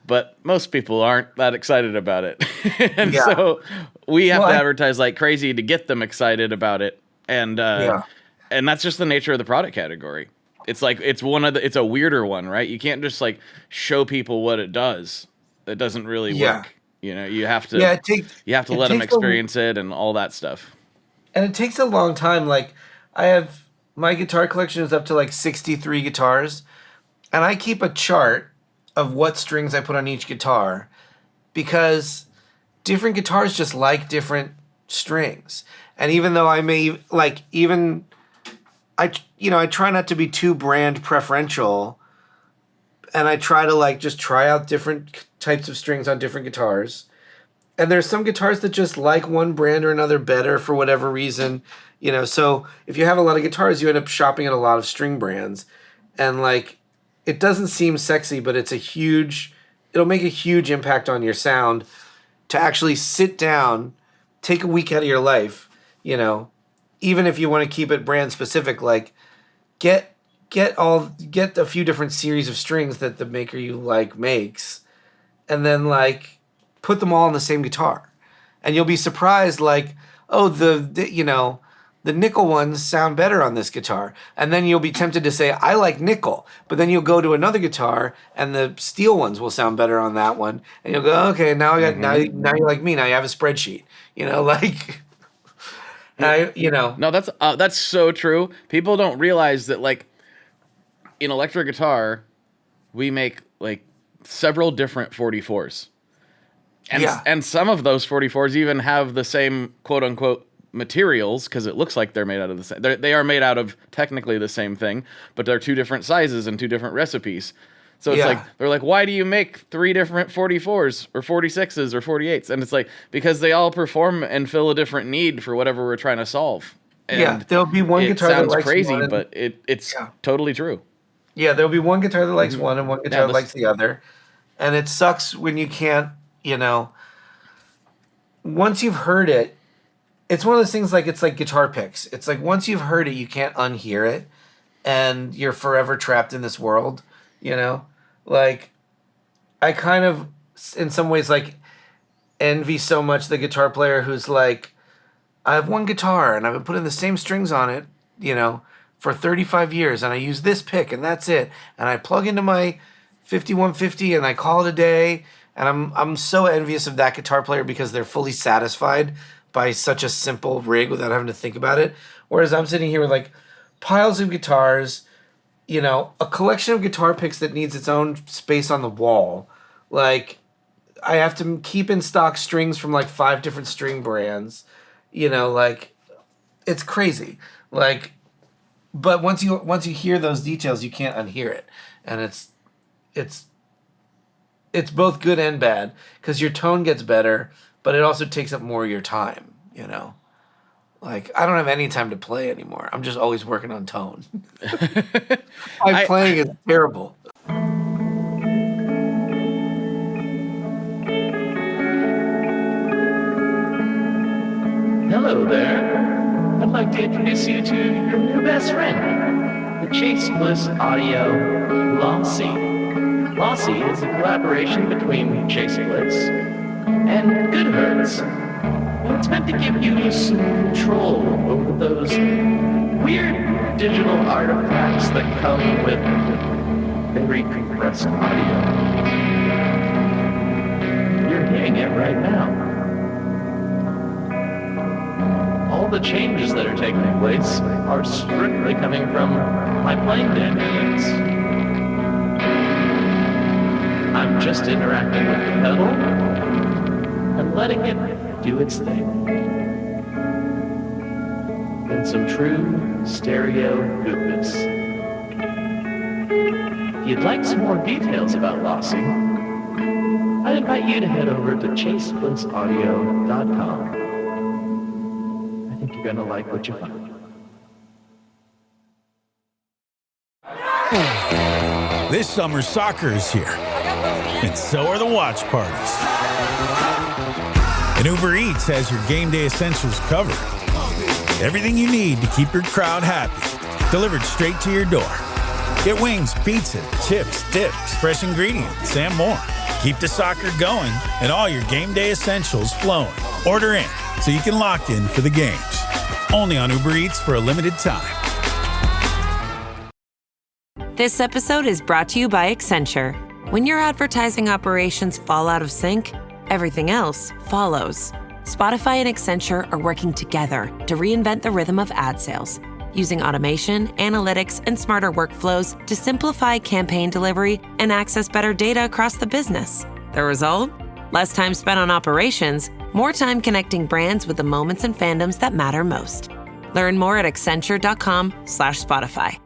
but most people aren't that excited about it. And so we have to advertise like crazy to get them excited about it. And that's just the nature of the product category. It's like, it's a weirder one, right? You can't just like show people what it does. It doesn't really work. You know, you have to, let them experience it and all that stuff. And it takes a long time. Like my guitar collection is up to like 63 guitars, and I keep a chart of what strings I put on each guitar because different guitars just like different strings. And even though I may like I try not to be too brand preferential, and I try to like just try out different types of strings on different guitars. And there's some guitars that just like one brand or another better for whatever reason, you know. So if you have a lot of guitars, you end up shopping at a lot of string brands, and like it doesn't seem sexy, but it'll make a huge impact on your sound to actually sit down, take a week out of your life, you know, even if you want to keep it brand specific, like get a few different series of strings that the maker you like makes, and then like put them all on the same guitar. And you'll be surprised, like, oh, the the nickel ones sound better on this guitar. And then you'll be tempted to say, I like nickel. But then you'll go to another guitar and the steel ones will sound better on that one. And you'll go, okay, now I got now you like me. Now you have a spreadsheet. Like No, that's so true. People don't realize that, like, in electric guitar, we make like several different 44s. And some of those 44s even have the same quote unquote materials, because it looks like they're made out of the same. They are made out of technically the same thing, but they're 2 different sizes and 2 different recipes. So it's like, they're like, why do you make 3 different 44s or 46s or 48s? And it's like, because they all perform and fill a different need for whatever we're trying to solve. And there'll be one guitar that likes crazy, one, but it's totally true. Yeah, there'll be one guitar that likes one and one guitar that likes the other. And it sucks when you can't, once you've heard it, it's one of those things, like, it's like guitar picks. It's like, once you've heard it, you can't unhear it, and you're forever trapped in this world, Like, I kind of, in some ways, like, envy so much the guitar player who's like, I have one guitar, and I've been putting the same strings on it, for 35 years, and I use this pick, and that's it, and I plug into my 5150, and I call it a day. And I'm so envious of that guitar player because they're fully satisfied by such a simple rig without having to think about it. Whereas I'm sitting here with like piles of guitars, a collection of guitar picks that needs its own space on the wall. Like, I have to keep in stock strings from like 5 different string brands. Like, it's crazy. Like, but once you hear those details, you can't unhear it, and it's both good and bad, because your tone gets better, but it also takes up more of your time, Like, I don't have any time to play anymore. I'm just always working on tone. My playing is terrible. Hello there. I'd like to introduce you to your new best friend, the Chase Bliss Audio Lossy. Lossy is a collaboration between Chase Blitz and Goodhertz. And it's meant to give you some control over those weird digital artifacts that come with very compressed audio. You're hearing it right now. All the changes that are taking place are strictly coming from my playing dynamics. I'm just interacting with the pedal and letting it do its thing. In some true stereo goodness. If you'd like some more details about Lossy, I invite you to head over to chaseblissaudio.com. I think you're gonna like what you find. This summer, soccer is here, and so are the watch parties. And Uber Eats has your game day essentials covered. Everything you need to keep your crowd happy, delivered straight to your door. Get wings, pizza, chips, dips, fresh ingredients, and more. Keep the soccer going and all your game day essentials flowing. Order in so you can lock in for the games. Only on Uber Eats for a limited time. This episode is brought to you by Accenture. When your advertising operations fall out of sync, everything else follows. Spotify and Accenture are working together to reinvent the rhythm of ad sales, using automation, analytics, and smarter workflows to simplify campaign delivery and access better data across the business. The result? Less time spent on operations, more time connecting brands with the moments and fandoms that matter most. Learn more at accenture.com/Spotify.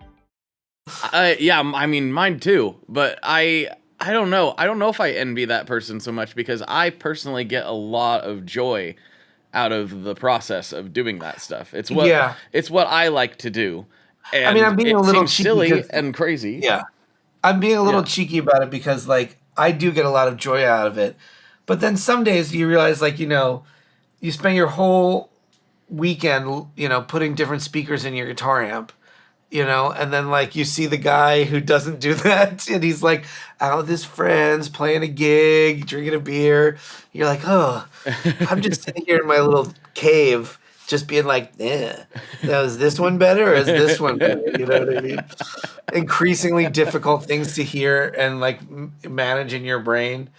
Yeah, I mean, mine too, but I don't know. I don't know if I envy that person so much, because I personally get a lot of joy out of the process of doing that stuff. It's what I like to do. And I mean, I'm being a little cheeky silly and crazy. Yeah, I'm being a little cheeky about it because, like, I do get a lot of joy out of it. But then some days you realize, like, you spend your whole weekend, putting different speakers in your guitar amp. And then, like, you see the guy who doesn't do that, and he's, like, out with his friends, playing a gig, drinking a beer. You're like, oh, I'm just sitting here in my little cave just being like, now is this one better or is this one better? You know what I mean? Increasingly difficult things to hear and like manage in your brain.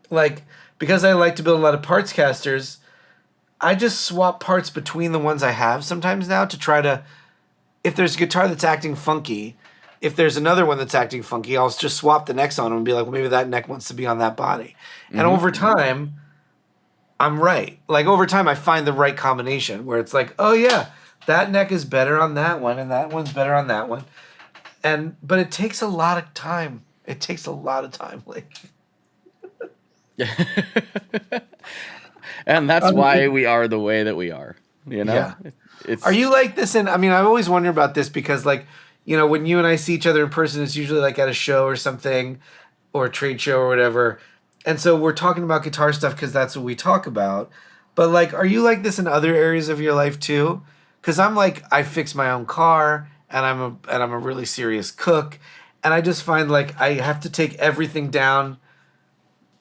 Like, because I like to build a lot of parts casters, I just swap parts between the ones I have sometimes now to try to, if there's a guitar that's acting funky, if there's another one that's acting funky, I'll just swap the necks on them and be like, well, maybe that neck wants to be on that body. Mm-hmm. And over time, I'm right. Like over time, I find the right combination where it's like, oh yeah, that neck is better on that one and that one's better on that one. But it takes a lot of time. It takes a lot of time, like. And that's why we are the way that we are, you know? Yeah. Are you like this? And I mean, I always wonder about this because like, you know, when you and I see each other in person, it's usually like at a show or something or a trade show or whatever. And so we're talking about guitar stuff because that's what we talk about. But like, are you like this in other areas of your life too? Because I'm like, I fix my own car and I'm a really serious cook. And I just find like I have to take everything down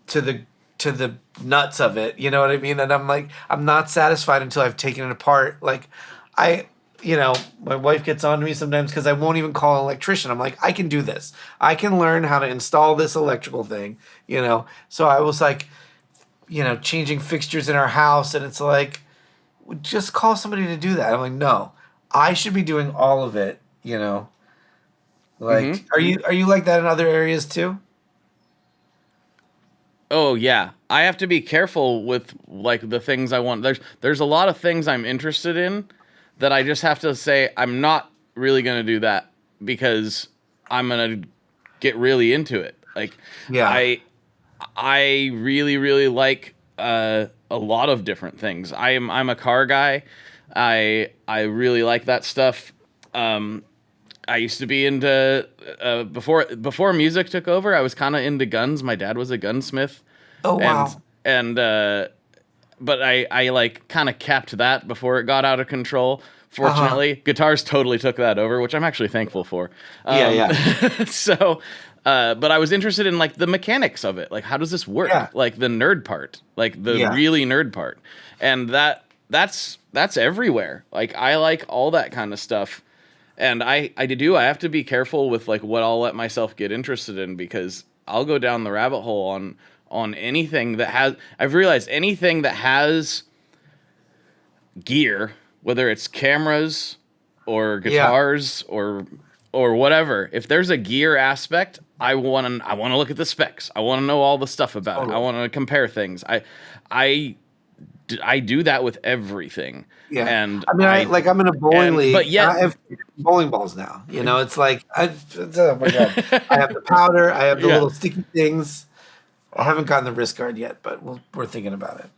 to the nuts of it, you know what I mean? And I'm like, I'm not satisfied until I've taken it apart. Like you know, my wife gets on to me sometimes because I won't even call an electrician. I'm like, I can do this. I can learn how to install this electrical thing, you know? So I was like, you know, changing fixtures in our house and it's like, just call somebody to do that. I'm like, no, I should be doing all of it, you know? Like, are you like that in other areas too? Oh yeah, I have to be careful with like the things I want. There's a lot of things I'm interested in that I just have to say I'm not really gonna do that because I'm gonna get really into it. Like, I really really like a lot of different things. I'm a car guy. I really like that stuff. I used to be into before music took over. I was kind of into guns. My dad was a gunsmith. Oh wow! And but I like kind of capped that before it got out of control. Fortunately, guitars totally took that over, which I'm actually thankful for. So, but I was interested in like the mechanics of it. Like, how does this work? Yeah. Like the nerd part, like the really nerd part, and that's everywhere. Like I like all that kind of stuff. And I have to be careful with like what I'll let myself get interested in because I'll go down the rabbit hole on anything that has, I've realized anything that has gear, whether it's cameras or guitars or whatever, if there's a gear aspect, I want to look at the specs. I want to know all the stuff about it. I want to compare things. I do that with everything. Yeah. And I mean, I'm in a bowling league. But I have bowling balls now. You know, it's like, oh my God. I have the powder. I have the little sticky things. I haven't gotten the wrist guard yet, but we're thinking about it.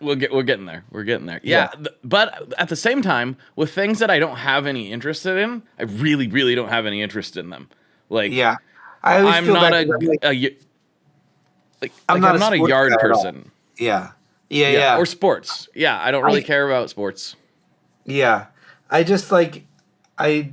We're getting there. We're getting there. Yeah. But at the same time, with things that I don't have any interest in, I really, really don't have any interest in them. Like, I'm not a yard person. Yeah. Or sports. Yeah, I don't really care about sports. Yeah. I just like I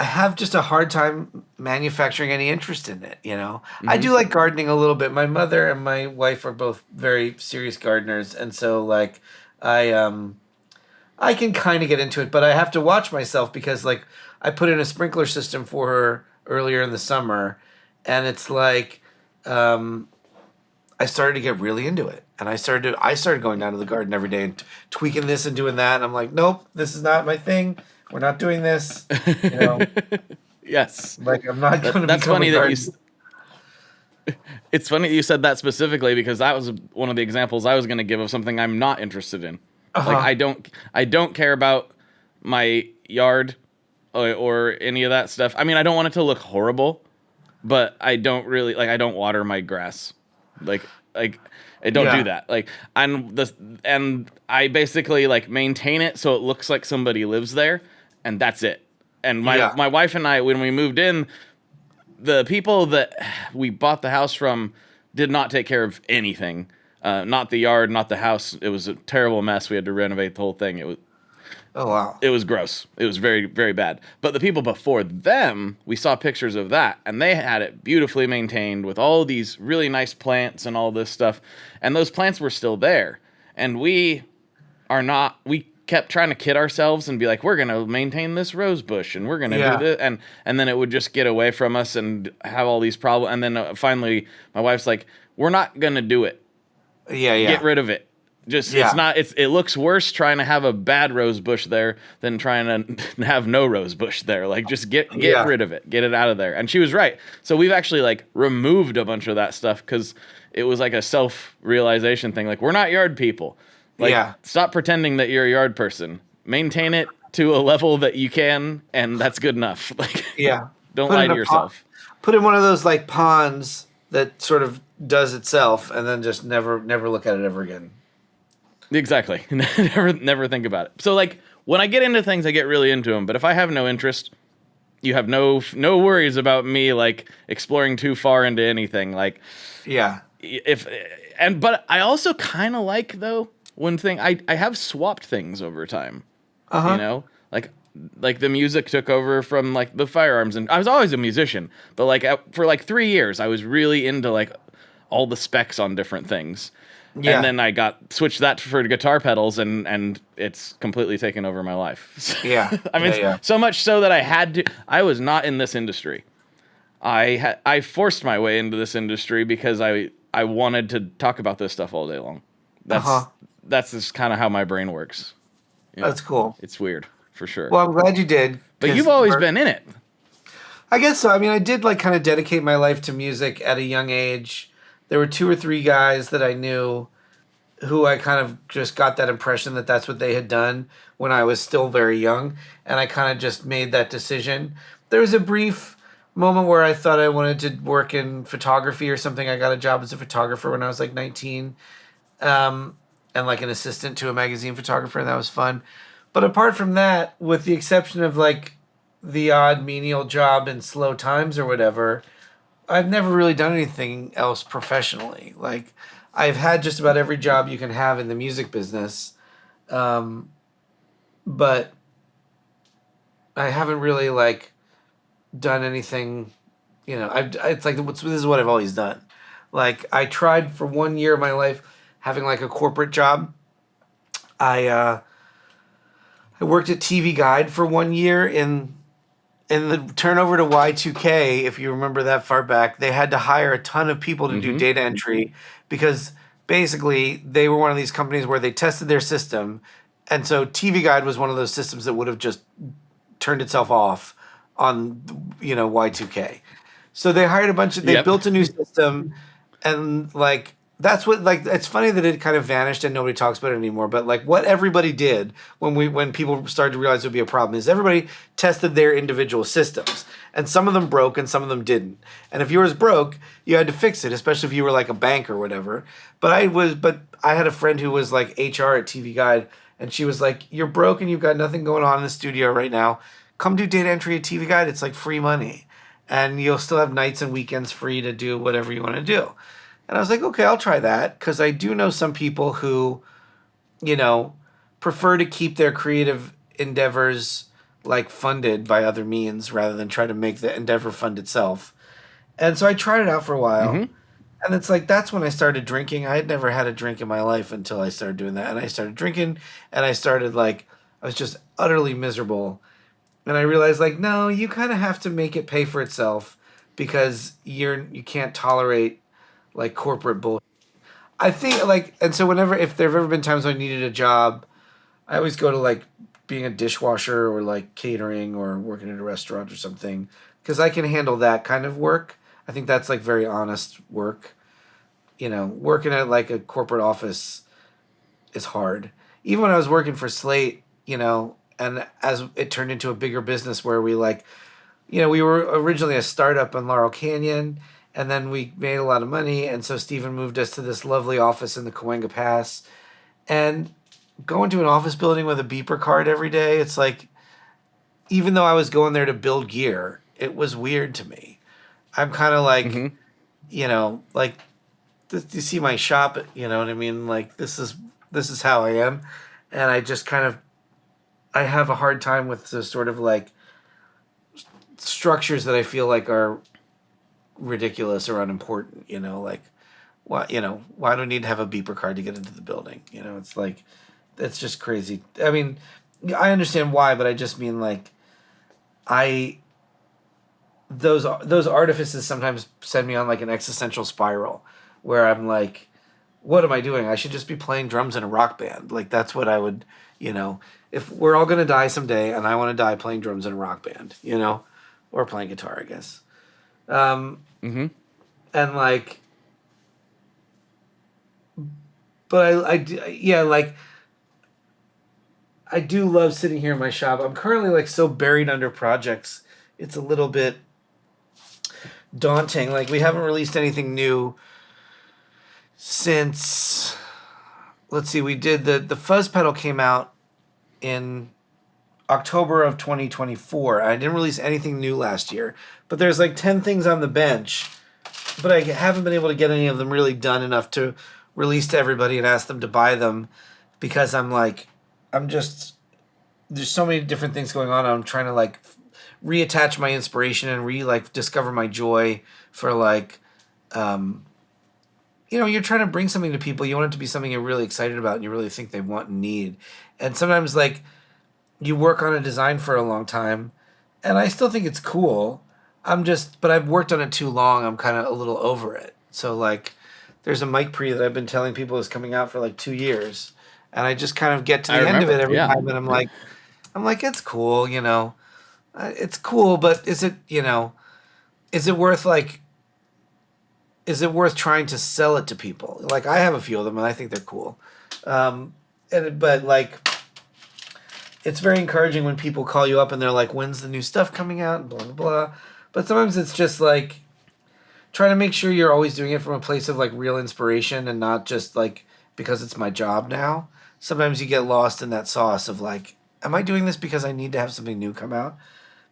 have just a hard time manufacturing any interest in it, you know. I do like gardening a little bit. My mother and my wife are both very serious gardeners, and so like I can kind of get into it, but I have to watch myself because like I put in a sprinkler system for her earlier in the summer, and it's like I started to get really into it. And I started going down to the garden every day and tweaking this and doing that. And I'm like, nope, this is not my thing. We're not doing this. You know? Yes. Like I'm not going to. That's funny that you. It's funny that you said that specifically because that was one of the examples I was going to give of something I'm not interested in. Like I don't care about my yard or any of that stuff. I mean, I don't want it to look horrible, but I don't really I don't water my grass. Like I don't do that. Like and I basically like maintain it so it looks like somebody lives there, and that's it. And my wife and I, when we moved in, the people that we bought the house from did not take care of anything. Not the yard, not the house. It was a terrible mess. We had to renovate the whole thing. It was Oh wow. It was gross. It was very, very bad. But the people before them, we saw pictures of that, and they had it beautifully maintained with all these really nice plants and all this stuff. And those plants were still there. And are not. We kept trying to kid ourselves and be like, we're gonna maintain this rose bush and we're gonna do this, and then it would just get away from us and have all these problems. And then finally, my wife's like, we're not gonna do it. Yeah. Get rid of it. It looks worse trying to have a bad rose bush there than trying to have no rose bush there. Like, just get rid of it. Get it out of there. And she was right. So we've actually like removed a bunch of that stuff because it was like a self-realization thing. Like, we're not yard people. Like, stop pretending that you're a yard person. Maintain it to a level that you can, and that's good enough. Like, don't lie to yourself. Put in one of those like ponds that sort of does itself, and then just never look at it ever again. Exactly. never think about it. So like when I get into things, I get really into them. But if I have no interest, you have no worries about me like exploring too far into anything. Like, but I also kind of like though one thing I have swapped things over time. You know, like the music took over from like the firearms, and I was always a musician, but like for like 3 years I was really into like all the specs on different things. Yeah. And then I switched that for guitar pedals, and it's completely taken over my life. Yeah. I mean, so much so that I was not in this industry. I forced my way into this industry because I wanted to talk about this stuff all day long. That's just kind of how my brain works. You know, that's cool. It's weird, for sure. Well, I'm glad you did. But you've always been in it. I guess so. I mean, I did like kind of dedicate my life to music at a young age. There were 2 or 3 guys that I knew who I kind of just got that impression that that's what they had done when I was still very young. And I kind of just made that decision. There was a brief moment where I thought I wanted to work in photography or something. I got a job as a photographer when I was like 19. And like an assistant to a magazine photographer. And that was fun. But apart from that, with the exception of like the odd menial job in slow times or whatever, I've never really done anything else professionally. Like, I've had just about every job you can have in the music business, but I haven't really like done anything. You know, it's like this is what I've always done. Like, I tried for 1 year of my life having like a corporate job. I worked at TV Guide for 1 year in the turnover to Y2K, if you remember that far back. They had to hire a ton of people to do data entry because basically they were one of these companies where they tested their system. And so TV Guide was one of those systems that would have just turned itself off on, you know, Y2K. So they hired they built a new system, and like, that's what, like, it's funny that it kind of vanished and nobody talks about it anymore. But like, what everybody did when people started to realize it would be a problem is everybody tested their individual systems, and some of them broke and some of them didn't. And if yours broke, you had to fix it, especially if you were like a bank or whatever. But I had a friend who was like HR at TV Guide, and she was like, "You're broke and you've got nothing going on in the studio right now. Come do data entry at TV Guide. It's like free money, and you'll still have nights and weekends free to do whatever you want to do." And I was like, okay, I'll try that, because I do know some people who, you know, prefer to keep their creative endeavors like funded by other means rather than try to make the endeavor fund itself. And so I tried it out for a while. And it's like, that's when I started drinking. I had never had a drink in my life until I started doing that. And I started drinking, and I started like, I was just utterly miserable. And I realized like, no, you kind of have to make it pay for itself, because you can't tolerate like corporate bullshit. I think like, and so if there have ever been times when I needed a job, I always go to like being a dishwasher or like catering or working at a restaurant or something, because I can handle that kind of work. I think that's like very honest work. You know, working at like a corporate office is hard. Even when I was working for Slate, you know, and as it turned into a bigger business where we like, you know, we were originally a startup in Laurel Canyon, and then we made a lot of money, and so Stephen moved us to this lovely office in the Cahuenga Pass. And going to an office building with a beeper card every day, it's like, even though I was going there to build gear, it was weird to me. I'm kind of like, you know, like, you see my shop, you know what I mean? Like, this is how I am. And I just kind of, I have a hard time with the sort of like structures that I feel like are ridiculous or unimportant, you know, like, why do I need to have a beeper card to get into the building? You know, it's like, It's just crazy. I mean, I understand why, but I just mean like, those artifices sometimes send me on like an existential spiral, where I'm like, what am I doing? I should just be playing drums in a rock band. Like that's what I would, if we're all gonna die someday, and I want to die playing drums in a rock band, or playing guitar, I guess. And like, but I do love sitting here in my shop. I'm currently like so buried under projects. It's a little bit daunting. Like we haven't released anything new since, let's see, we did the fuzz pedal came out in October of 2024. I didn't release anything new last year, but there's like 10 things on the bench, but I haven't been able to get any of them really done enough to release to everybody and ask them to buy them, because there's so many different things going on. I'm trying to like reattach my inspiration and discover my joy for like, you're trying to bring something to people. You want it to be something you're really excited about and you really think they want and need. And sometimes like you work on a design for a long time and I still think it's cool. But I've worked on it too long. I'm kind of a little over it. So like there's a mic pre that I've been telling people is coming out for like 2 years. And I just kind of get to the end of it every time. And I'm like, it's cool, it's cool, but is it worth trying to sell it to people? Like I have a few of them and I think they're cool. But like, it's very encouraging when people call you up and they're like, when's the new stuff coming out? And blah, blah, blah. But sometimes it's just like trying to make sure you're always doing it from a place of like real inspiration and not just like because it's my job now. Sometimes you get lost in that sauce of like, am I doing this because I need to have something new come out?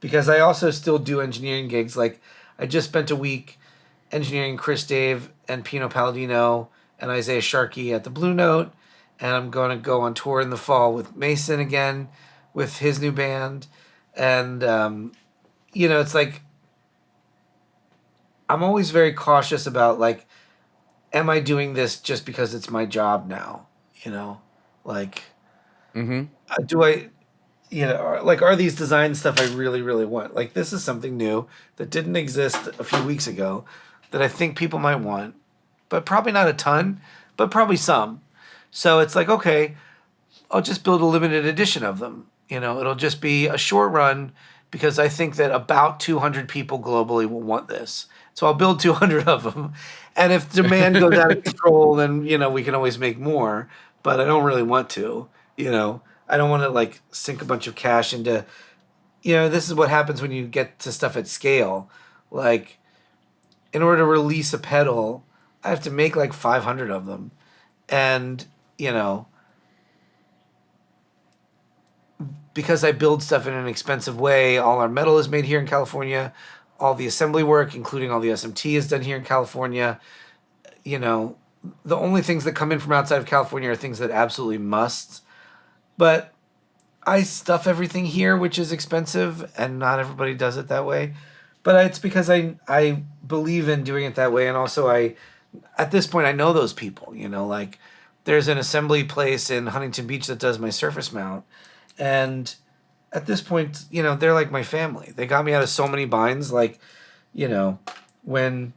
Because I also still do engineering gigs. Like I just spent a week engineering Chris Dave and Pino Palladino and Isaiah Sharkey at the Blue Note. And I'm going to go on tour in the fall with Mason again, with his new band. And, it's like, I'm always very cautious about like, am I doing this just because it's my job now? Like, do I, are these design stuff I really, really want? Like, this is something new that didn't exist a few weeks ago that I think people might want, but probably not a ton, but probably some. So it's like, okay, I'll just build a limited edition of them. It'll just be a short run because I think that about 200 people globally will want this. So I'll build 200 of them. And if demand goes out of control, then, we can always make more. But I don't really want to, I don't want to like sink a bunch of cash into, this is what happens when you get to stuff at scale. Like, in order to release a pedal, I have to make like 500 of them. And, because I build stuff in an expensive way, all our metal is made here in California. All the assembly work, including all the SMT, is done here in California. The only things that come in from outside of California are things that absolutely must. But I stuff everything here, which is expensive, and not everybody does it that way. But it's because I believe in doing it that way, and also at this point, I know those people. Like there's an assembly place in Huntington Beach that does my surface mount, and at this point, they're like my family. They got me out of so many binds. Like, when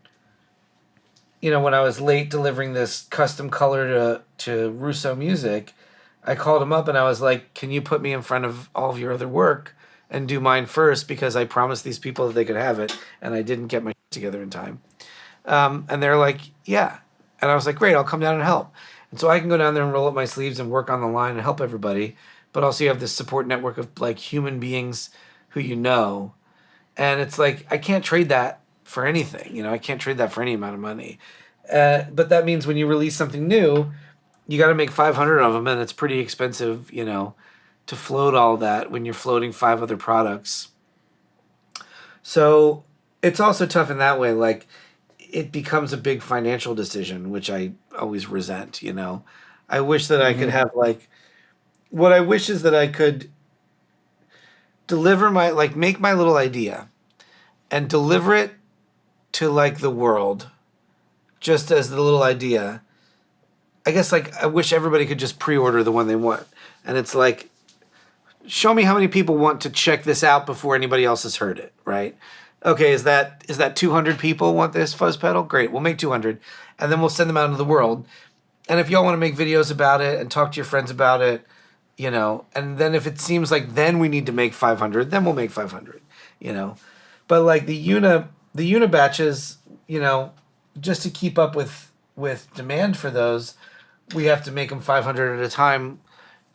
I was late delivering this custom color to Russo Music, I called him up and I was like, can you put me in front of all of your other work and do mine first? Because I promised these people that they could have it and I didn't get my shit together in time. And they're like, yeah. And I was like, great, I'll come down and help. And so I can go down there and roll up my sleeves and work on the line and help everybody. But also you have this support network of like human beings who and it's like, I can't trade that for anything. I can't trade that for any amount of money. But that means when you release something new, you got to make 500 of them, and it's pretty expensive, to float all that when you're floating 5 other products. So it's also tough in that way. Like, it becomes a big financial decision, which I always resent, I wish that I could have like, what I wish is that I could deliver make my little idea and deliver it to like the world just as the little idea. I guess like I wish everybody could just pre-order the one they want. And it's like, show me how many people want to check this out before anybody else has heard it, right? Okay, is that 200 people want this fuzz pedal? Great, we'll make 200, and then we'll send them out into the world. And if y'all want to make videos about it and talk to your friends about it, you know, and then if it seems like then we need to make 500, then we'll make 500, you know. But like the EUNA batches, you know, just to keep up with demand for those, we have to make them 500 at a time,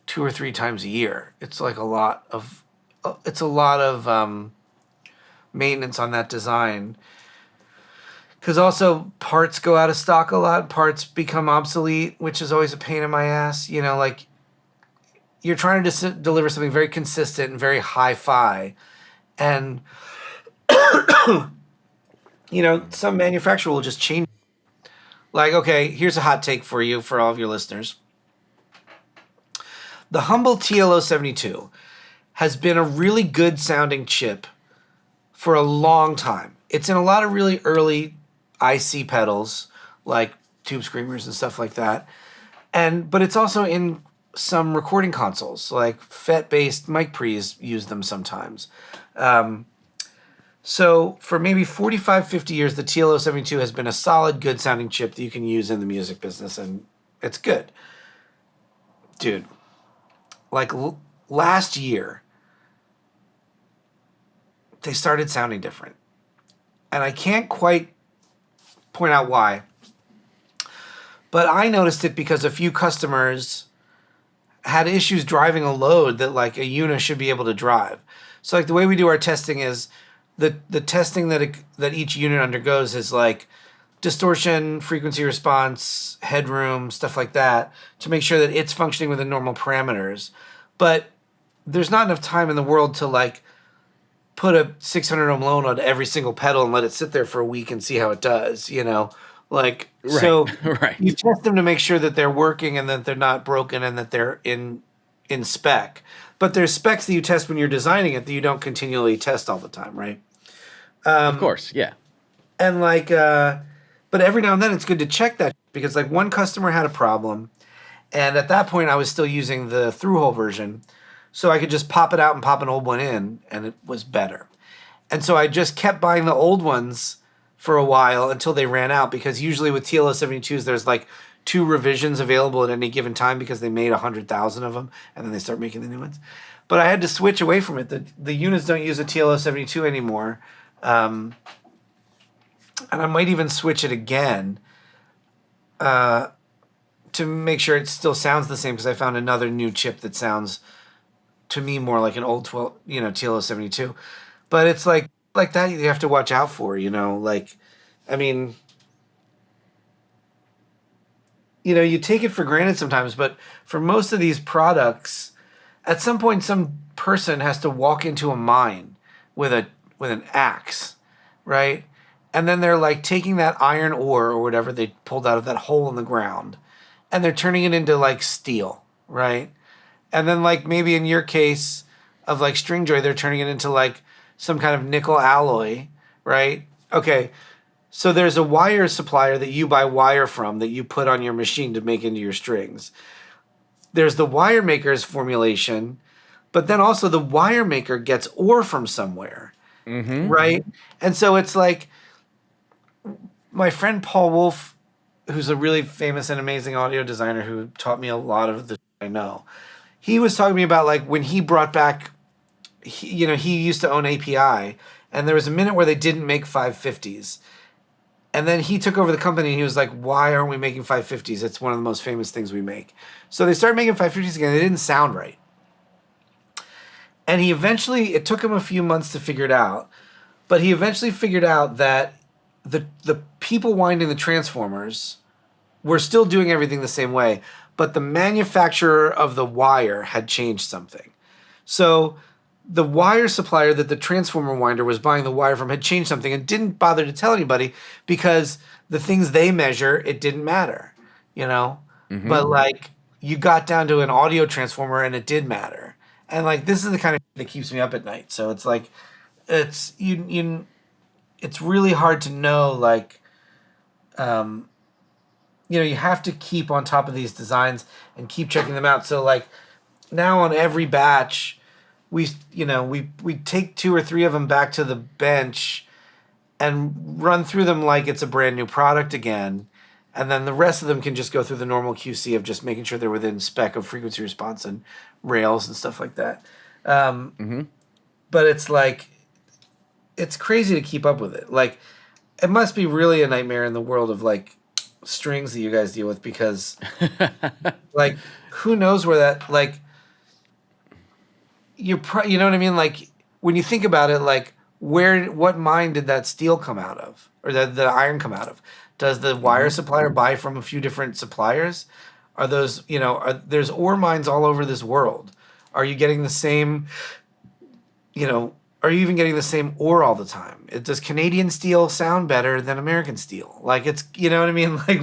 2 or 3 times a year. It's like a lot of maintenance on that design. Because also parts go out of stock a lot. Parts become obsolete, which is always a pain in my ass. You know, like you're trying to deliver something very consistent and very hi-fi. And, you know, some manufacturer will just change. Like, okay, here's a hot take for you, for all of your listeners. The humble TLO-72 has been a really good sounding chip for a long time. It's in a lot of really early IC pedals, like tube screamers and stuff like that. But it's also in some recording consoles, like FET-based mic pre's use them sometimes. So for maybe 45, 50 years, the TLO-72 has been a solid, good sounding chip that you can use in the music business, and it's good. Dude, like last year, they started sounding different. And I can't quite point out why. But I noticed it because a few customers had issues driving a load that like a EUNA should be able to drive. So like the way we do our testing is the testing that each unit undergoes is like distortion, frequency response, headroom, stuff like that, to make sure that it's functioning within normal parameters. But there's not enough time in the world to like put a 600 ohm load on every single pedal and let it sit there for a week and see how it does, you know? Like, right. So right. You test them to make sure that they're working and that they're not broken and that they're in spec. But there's specs that you test when you're designing it that you don't continually test all the time, right? Of course, yeah. And like, but every now and then it's good to check that, because like one customer had a problem, and at that point I was still using the through-hole version, so I could just pop it out and pop an old one in, and it was better. And so I just kept buying the old ones for a while until they ran out, because usually with TLO-72s there's like 2 revisions available at any given time because they made 100,000 of them, and then they start making the new ones. But I had to switch away from it. The units don't use a TLO-72 anymore. And I might even switch it again to make sure it still sounds the same, because I found another new chip that sounds to me more like an old TLO-72. But it's like that you have to watch out for, you know, like, I mean, you know, you take it for granted sometimes, but for most of these products, at some point some person has to walk into a mine with an axe, right? And then they're like taking that iron ore or whatever they pulled out of that hole in the ground, and they're turning it into like steel, right? And then like maybe in your case of like Stringjoy, they're turning it into like some kind of nickel alloy, right? Okay, so there's a wire supplier that you buy wire from that you put on your machine to make into your strings. There's the wire maker's formulation, but then also the wire maker gets ore from somewhere, right? And so it's like my friend Paul Wolf, who's a really famous and amazing audio designer who taught me a lot of the I know. He was talking to me about like when he brought back, he used to own API, and there was a minute where they didn't make 550s. And then he took over the company and he was like, why aren't we making 550s? It's one of the most famous things we make. So they started making 550s again. They didn't sound right. And it took him a few months to figure it out, but he eventually figured out that the people winding the transformers were still doing everything the same way, but the manufacturer of the wire had changed something. So the wire supplier that the transformer winder was buying the wire from had changed something and didn't bother to tell anybody, because the things they measure, it didn't matter, you know? But like you got down to an audio transformer and it did matter. And like this is the kind of that keeps me up at night. So it's like it's really hard to know, like you have to keep on top of these designs and keep checking them out. So like now on every batch, we take 2 or 3 of them back to the bench and run through them like it's a brand new product again. And then the rest of them can just go through the normal QC of just making sure they're within spec of frequency response and rails and stuff like that. But it's like, it's crazy to keep up with it. Like, it must be really a nightmare in the world of like strings that you guys deal with, because like, who knows where that, like, you know what I mean? Like, when you think about it, like, what mine did that steel come out of, or the iron come out of? Does the wire supplier buy from a few different suppliers? Are those, there's ore mines all over this world. Are you getting the same, are you even getting the same ore all the time? Does Canadian steel sound better than American steel? Like, it's, you know what I mean? Like,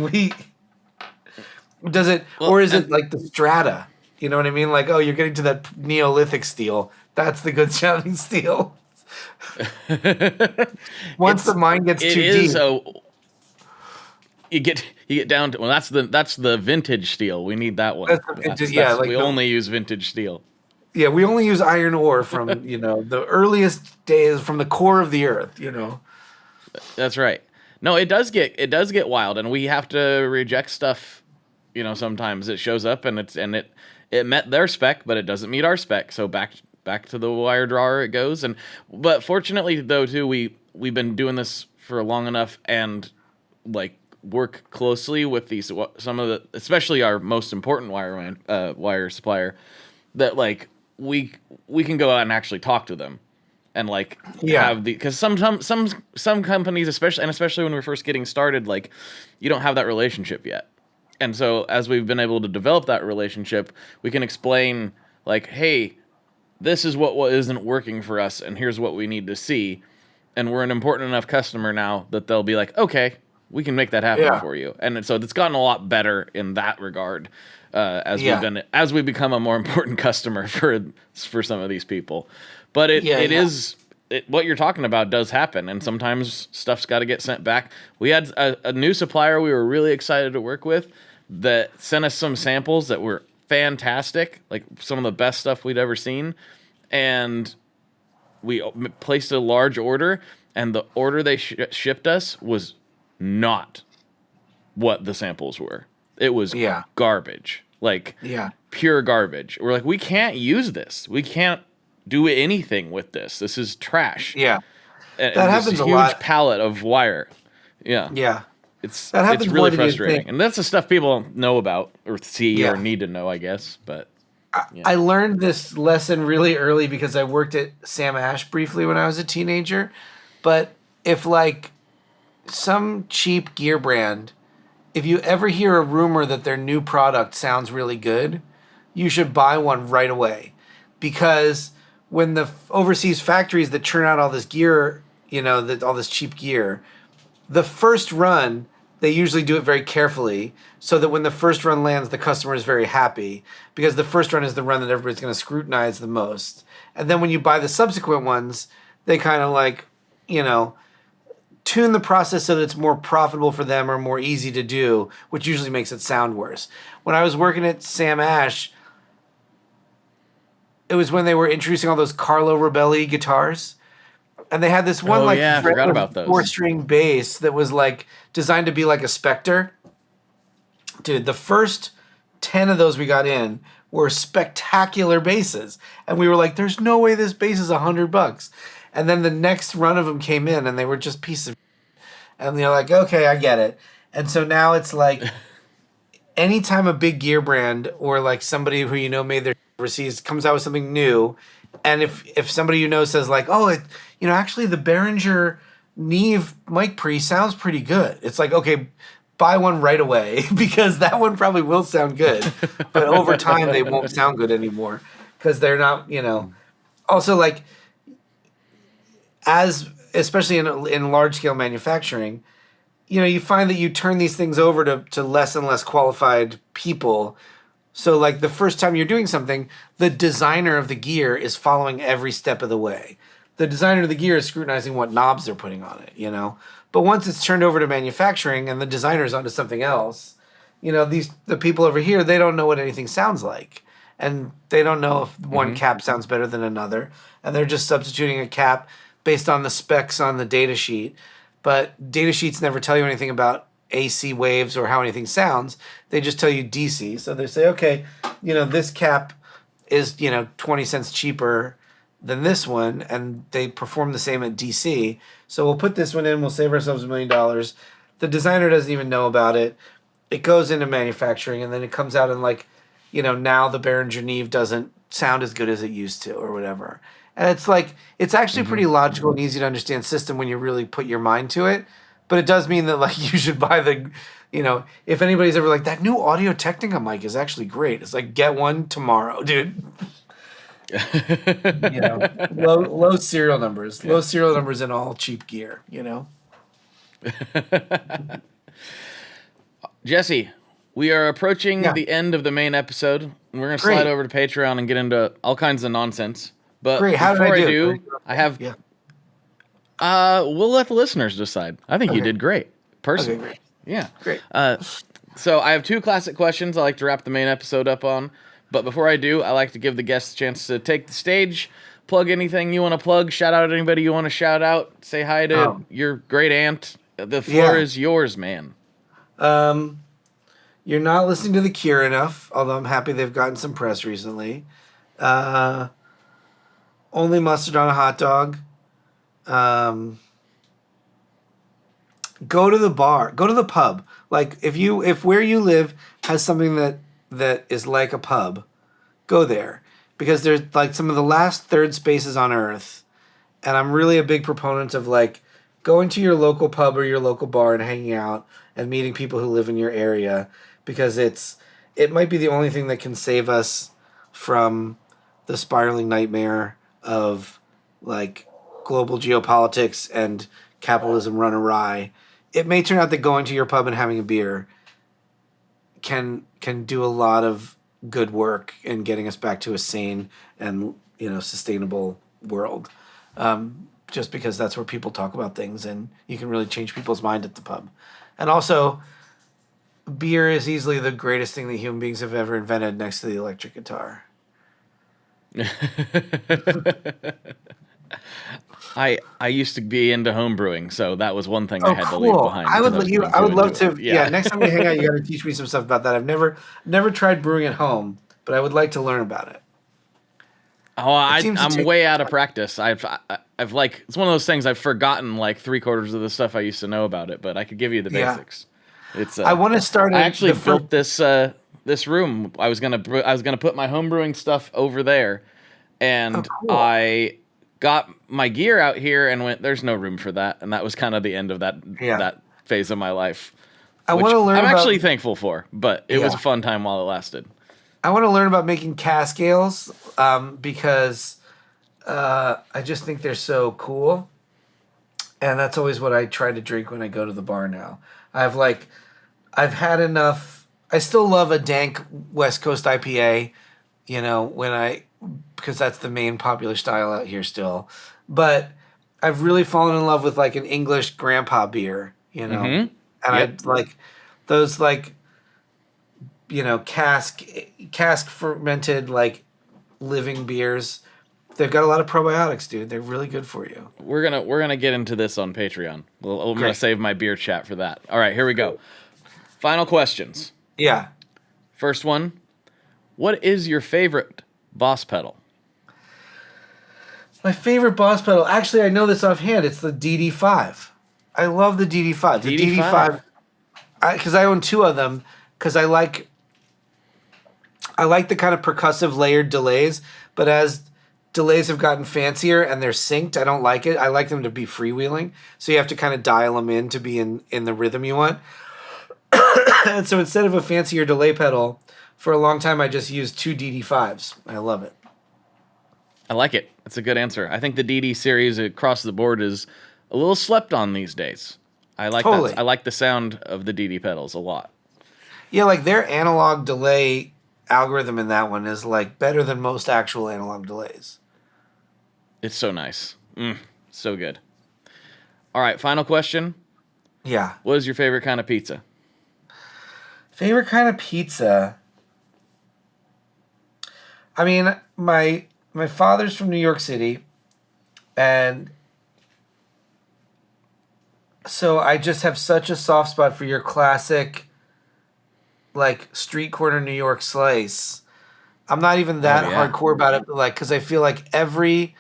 or is it like the strata? You know what I mean? Like, oh, you're getting to that Neolithic steel. That's the good sounding steel. Once the mine gets too deep. You get down to, well, that's the vintage steel. We need that one. That's the vintage, we only use vintage steel. Yeah, we only use iron ore from the earliest days, from the core of the earth. That's right. No, it does get wild, and we have to reject stuff. Sometimes it shows up and it met their spec, but it doesn't meet our spec. So back to the wire drawer it goes. But fortunately, though, too, we've been doing this for long enough, and like, work closely with some of the, especially our most important wire supplier, that like we can go out and actually talk to them, and like have because some companies, especially when we're first getting started, like, you don't have that relationship yet. And so as we've been able to develop that relationship, we can explain like, hey, this is what isn't working for us, and here's what we need to see. And we're an important enough customer now that they'll be like, okay, we can make that happen for you. And so it's gotten a lot better in that regard as we become a more important customer for some of these people. But what you're talking about does happen, and sometimes stuff's got to get sent back. We had a new supplier we were really excited to work with that sent us some samples that were fantastic, like some of the best stuff we'd ever seen. And we placed a large order, and the order they shipped us was not what the samples were. It was garbage, like pure garbage. We're like, we can't use this. We can't do anything with this. This is trash. Yeah, that happens a lot. Huge pallet of wire. Yeah. It's really frustrating, and that's the stuff people don't know about or see or need to know, I guess. But I learned this lesson really early because I worked at Sam Ash briefly when I was a teenager. But if like some cheap gear brand, if you ever hear a rumor that their new product sounds really good, you should buy one right away, because when the overseas factories that churn out all this gear, all this cheap gear, the first run, they usually do it very carefully so that when the first run lands, the customer is very happy, because the first run is the run that everybody's going to scrutinize the most. And then when you buy the subsequent ones, they kind of like, tune the process so that it's more profitable for them or more easy to do, which usually makes it sound worse. When I was working at Sam Ash, it was when they were introducing all those Carlo Robelli guitars. And they had this one I forgot about those. 4-string bass that was like designed to be like a Spectre. Dude, the first 10 of those we got in were spectacular basses. And we were like, there's no way this bass is $100. And then the next run of them came in and they were just pieces of shit. And they're like, okay, I get it. And so now it's like, anytime a big gear brand or like somebody who made their overseas comes out with something new, and if somebody says like, oh, actually the Behringer Neve mic pre sounds pretty good, it's like, okay, buy one right away, because that one probably will sound good, but over time they won't sound good anymore because they're not, Also, like, especially in large scale manufacturing, you find that you turn these things over to less and less qualified people. So like the first time you're doing something, the designer of the gear is following every step of the way. The designer of the gear is scrutinizing what knobs they're putting on it, But once it's turned over to manufacturing and the designer's onto something else, the people over here, they don't know what anything sounds like. and they don't know if one cap sounds better than another, and they're just substituting a cap based on the specs on the data sheet. But data sheets never tell you anything about AC waves or how anything sounds. They just tell you DC. So they say, okay, this cap is 20 cents cheaper than this one, and they perform the same at DC. So we'll put this one in, we'll save ourselves $1 million. The designer doesn't even know about it. It goes into manufacturing, and then it comes out and now the Behringer Neve doesn't sound as good as it used to or whatever. And it's actually a pretty logical and easy to understand system when you really put your mind to it. But it does mean that you should buy if anybody's ever like, that new Audio Technica mic is actually great. It's like, get one tomorrow, dude. Low serial numbers. Low serial numbers in all cheap gear, Jesse, we are approaching the end of the main episode. We're going to slide over to Patreon and get into all kinds of nonsense. But before I do, I have... we'll let the listeners decide. I think you did great, personally. Okay, great. Yeah. Great. So I have 2 classic questions I like to wrap the main episode up on. But before I do, I like to give the guests a chance to take the stage, plug anything you want to plug, shout out anybody you want to shout out, say hi to your great aunt. The floor is yours, man. You're not listening to The Cure enough, although I'm happy they've gotten some press recently. Only mustard on a hot dog. Go to the bar. Go to the pub. If where you live has something that is like a pub, go there. Because there's some of the last third spaces on Earth. And I'm really a big proponent of going to your local pub or your local bar and hanging out and meeting people who live in your area. Because it might be the only thing that can save us from the spiraling nightmare of global geopolitics and capitalism run awry. It may turn out that going to your pub and having a beer can do a lot of good work in getting us back to a sane and sustainable world. Just because that's where people talk about things, and you can really change people's mind at the pub. And also, beer is easily the greatest thing that human beings have ever invented, next to the electric guitar. I used to be into home brewing, so that was one thing I had to leave behind. I would love to. Yeah, next time we hang out, you got to teach me some stuff about that. I've never tried brewing at home, but I would like to learn about it. Oh, I'm way out of practice. I've it's one of those things I've forgotten 3/4 of the stuff I used to know about it, but I could give you the basics. It's I want to start. I actually built this room. I was gonna put my home brewing stuff over there, and I got my gear out here and went, there's no room for that. And that was kind of the end of that phase of my life. I'm actually thankful for, but it was a fun time while it lasted. I want to learn about making cask ales because I just think they're so cool. And that's always what I try to drink when I go to the bar now. I've had enough. I still love a dank West Coast IPA, because that's the main popular style out here still. But I've really fallen in love with an English grandpa beer, And I like those cask fermented living beers. They've got a lot of probiotics, dude. They're really good for you. We're gonna get into this on Patreon. I'm gonna save my beer chat for that. All right, here we go. Final questions. Yeah. First one. What is your favorite Boss pedal? My favorite Boss pedal, actually, I know this offhand. It's the DD5. I love the DD5. The DD5, because I own 2 of them. Because I like the kind of percussive layered delays, but as delays have gotten fancier and they're synced, I don't like it. I like them to be freewheeling, so you have to kind of dial them in to be in the rhythm you want. And so instead of a fancier delay pedal, for a long time I just used 2 DD5s. I love it. I like it. That's a good answer. I think the DD series across the board is a little slept on these days. I like that. I like the sound of the DD pedals a lot. Yeah, their analog delay algorithm in that one is better than most actual analog delays. It's so nice. So good. All right, final question. Yeah. What is your favorite kind of pizza? Favorite kind of pizza? I mean, my father's from New York City, and so I just have such a soft spot for your classic, like, street corner New York slice. I'm not even that hardcore about it, like, because I feel like every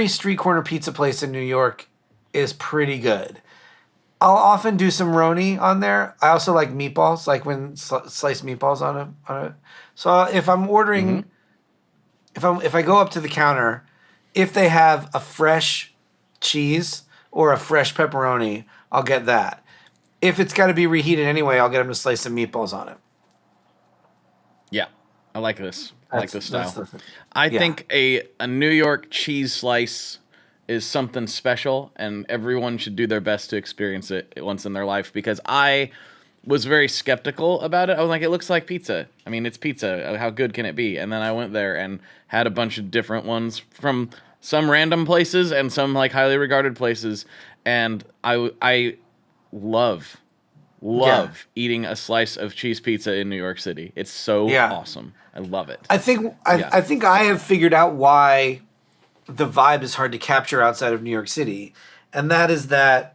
street corner pizza place in New York is pretty good. I'll often do some roni on there. I also like meatballs, like when sliced meatballs on it. So if I'm ordering, if I go up to the counter, if they have a fresh cheese or a fresh pepperoni, I'll get that. If it's got to be reheated anyway, I'll get them to slice some meatballs on it. Yeah, I like this. I like this style. I think a New York cheese slice is something special, and everyone should do their best to experience it once in their life, because I was very skeptical about it. I was like, it looks like pizza. I mean, it's pizza. How good can it be? And then I went there and had a bunch of different ones from some random places and some like highly regarded places, and I love eating a slice of cheese pizza in New York City. It's so awesome. I love it. I think I have figured out why the vibe is hard to capture outside of New York City. And that is that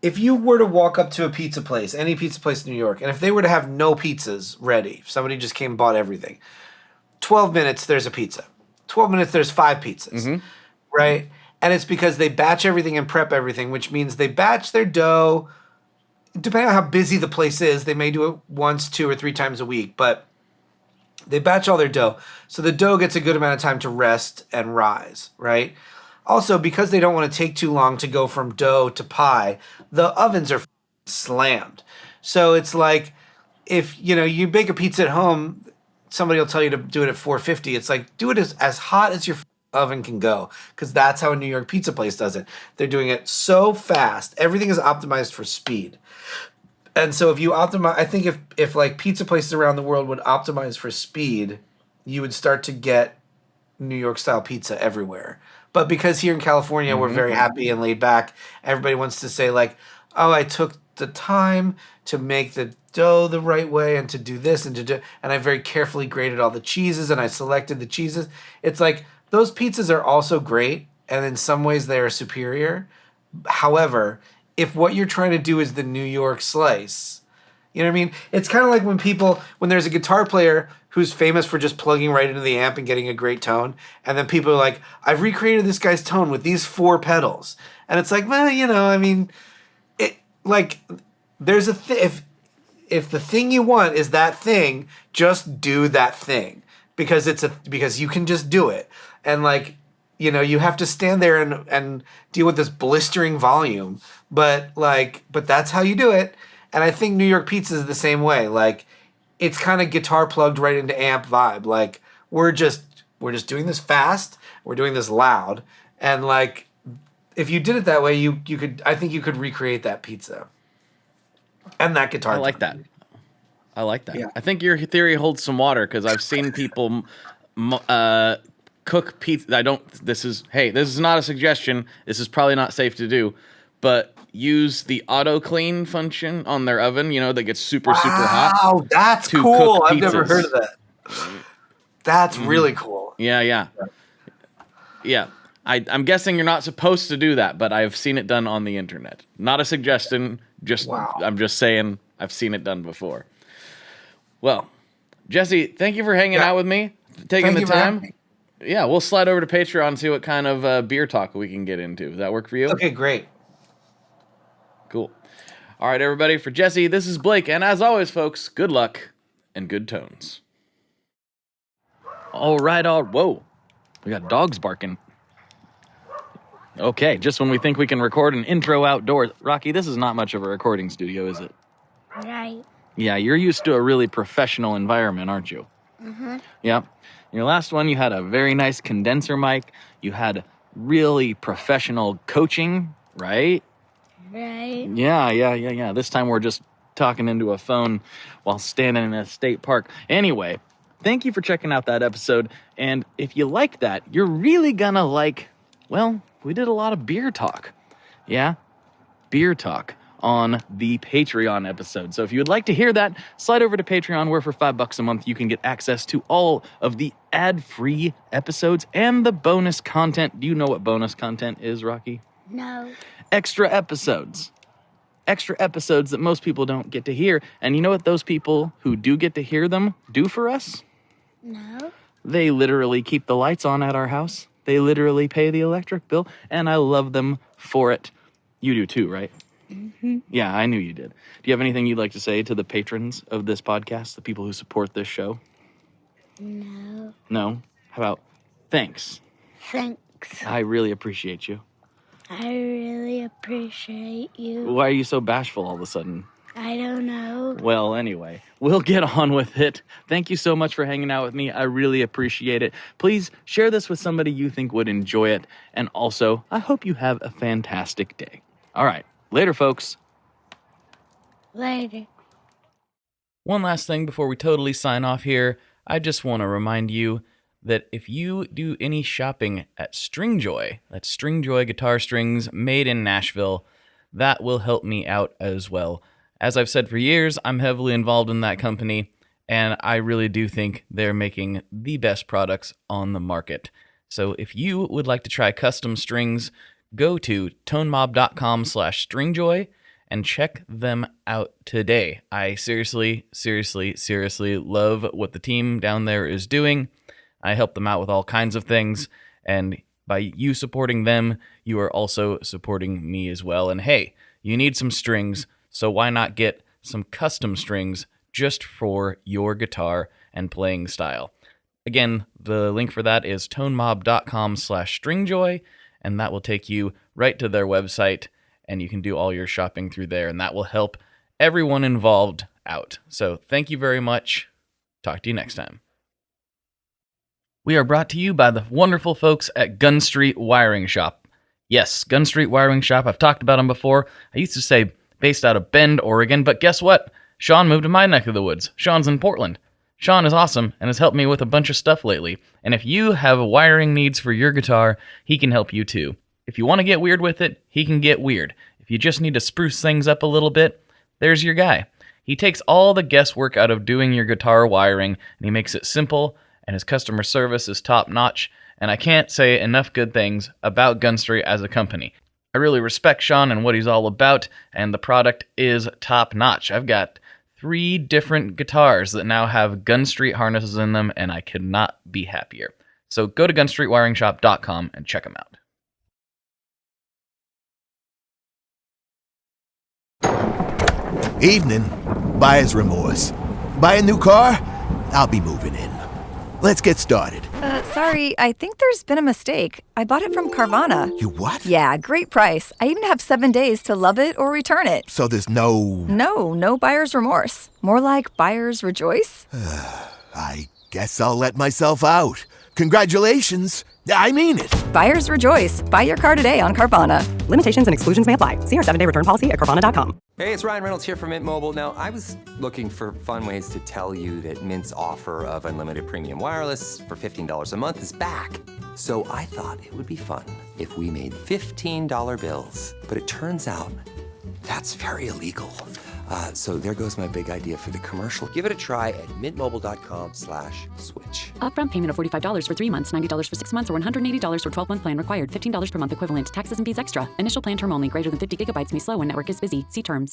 if you were to walk up to a pizza place, any pizza place in New York, and if they were to have no pizzas ready, if somebody just came and bought everything, 12 minutes, there's a pizza. 12 minutes, there's 5 pizzas, right? And it's because they batch everything and prep everything, which means they batch their dough. Depending on how busy the place is, they may do it once, 2 or 3 times a week, but they batch all their dough. So the dough gets a good amount of time to rest and rise, right? Also, because they don't want to take too long to go from dough to pie, the ovens are slammed. So it's like, if you bake a pizza at home, somebody will tell you to do it at 450. It's like, do it as hot as your oven can go, because that's how a New York pizza place does it. They're doing it so fast. Everything is optimized for speed. And so if you optimize, I think if like pizza places around the world would optimize for speed, you would start to get New York style pizza everywhere. But because here in California, we're very happy and laid back, everybody wants to say like, oh, I took the time to make the dough the right way and to do this and I very carefully grated all the cheeses and I selected the cheeses. It's like, those pizzas are also great, and in some ways they are superior. However, if what you're trying to do is the New York slice, you know what I mean? It's kind of like when there's a guitar player who's famous for just plugging right into the amp and getting a great tone, and then people are like, I've recreated this guy's tone with these 4 pedals. And it's like, well, I mean, it like there's if the thing you want is that thing, just do that thing, because because you can just do it. And like, you have to stand there and deal with this blistering volume, but that's how you do it. And I think New York pizza is the same way. Like, it's kind of guitar plugged right into amp vibe. Like, we're just doing this fast. We're doing this loud. And like, if you did it that way, I think you could recreate that pizza and that guitar. I like that. Yeah. I think your theory holds some water, because I've seen people cook pizza. This is not a suggestion. This is probably not safe to do, but use the auto clean function on their oven, that gets super hot. Wow, that's cool. I've never heard of that. That's really cool. Yeah. I'm guessing you're not supposed to do that, but I've seen it done on the internet. Not a suggestion. I'm just saying I've seen it done before. Well, Jesse, thank you for hanging out with me, taking the time. Yeah, we'll slide over to Patreon and see what kind of beer talk we can get into. Does that work for you? Okay, great. Cool. All right, everybody. For Jesse, this is Blake. And as always, folks, good luck and good tones. All right. Whoa. We got dogs barking. Okay, just when we think we can record an intro outdoors. Rocky, this is not much of a recording studio, is it? Right. Yeah, you're used to a really professional environment, aren't you? Mm-hmm. Yeah. Your last one, you had a very nice condenser mic. You had really professional coaching, right? Right. Yeah. This time we're just talking into a phone while standing in a state park. Anyway, thank you for checking out that episode. And if you like that, you're really gonna we did a lot of beer talk. Yeah, beer talk. on the Patreon episode. So if you would like to hear that, slide over to Patreon, where for $5 a month you can get access to all of the ad-free episodes and the bonus content. Do you know what bonus content is, Rocky? No. Extra episodes that most people don't get to hear. And you know what those people who do get to hear them do for us? No. They literally keep the lights on at our house. They literally pay the electric bill, and I love them for it. You do too, right? Mm-hmm. Yeah, I knew you did. Do you have anything you'd like to say to the patrons of this podcast, the people who support this show? No. No? How about thanks? Thanks. I really appreciate you. I really appreciate you. Why are you so bashful all of a sudden? I don't know. Well, anyway, we'll get on with it. Thank you so much for hanging out with me. I really appreciate it. Please share this with somebody you think would enjoy it. And also, I hope you have a fantastic day. All right. Later, folks. Later. One last thing before we totally sign off here. I just want to remind you that if you do any shopping at Stringjoy, that's Stringjoy guitar strings made in Nashville, that will help me out as well. As I've said for years, I'm heavily involved in that company, and I really do think they're making the best products on the market. So if you would like to try custom strings, go to tonemob.com/stringjoy and check them out today. I seriously love what the team down there is doing. I help them out with all kinds of things, and by you supporting them, you are also supporting me as well. And hey, you need some strings, so why not get some custom strings just for your guitar and playing style? Again, the link for that is tonemob.com/stringjoy, and that will take you right to their website, and you can do all your shopping through there, and that will help everyone involved out. So thank you very much. Talk to you next time. We are brought to you by the wonderful folks at Gun Street Wiring Shop. Yes, Gun Street Wiring Shop. I've talked about them before. I used to say based out of Bend, Oregon, but guess what? Sean moved to my neck of the woods. Sean's in Portland. Sean is awesome and has helped me with a bunch of stuff lately. And if you have wiring needs for your guitar, he can help you too. If you want to get weird with it, he can get weird. If you just need to spruce things up a little bit, there's your guy. He takes all the guesswork out of doing your guitar wiring, and he makes it simple, and his customer service is top-notch, and I can't say enough good things about Gun Street as a company. I really respect Sean and what he's all about, and the product is top-notch. I've got 3 different guitars that now have Gun Street harnesses in them, and I could not be happier. So go to gunstreetwiringshop.com and check them out. Evening. Buyer's remorse. Buy a new car? I'll be moving in. Let's get started. Sorry, I think there's been a mistake. I bought it from Carvana. You what? Yeah, great price. I even have 7 days to love it or return it. So there's no... No buyer's remorse. More like buyer's rejoice. I guess I'll let myself out. Congratulations. I mean it. Buyer's rejoice. Buy your car today on Carvana. Limitations and exclusions may apply. See our 7-day return policy at Carvana.com. Hey, it's Ryan Reynolds here from Mint Mobile. Now, I was looking for fun ways to tell you that Mint's offer of unlimited premium wireless for $15 a month is back. So I thought it would be fun if we made $15 bills. But it turns out that's very illegal. So there goes my big idea for the commercial. Give it a try at mintmobile.com/switch. Upfront payment of $45 for 3 months, $90 for 6 months, or $180 for 12-month plan required. $15 per month equivalent. Taxes and fees extra. Initial plan term only. Greater than 50 gigabytes may slow when network is busy. See terms.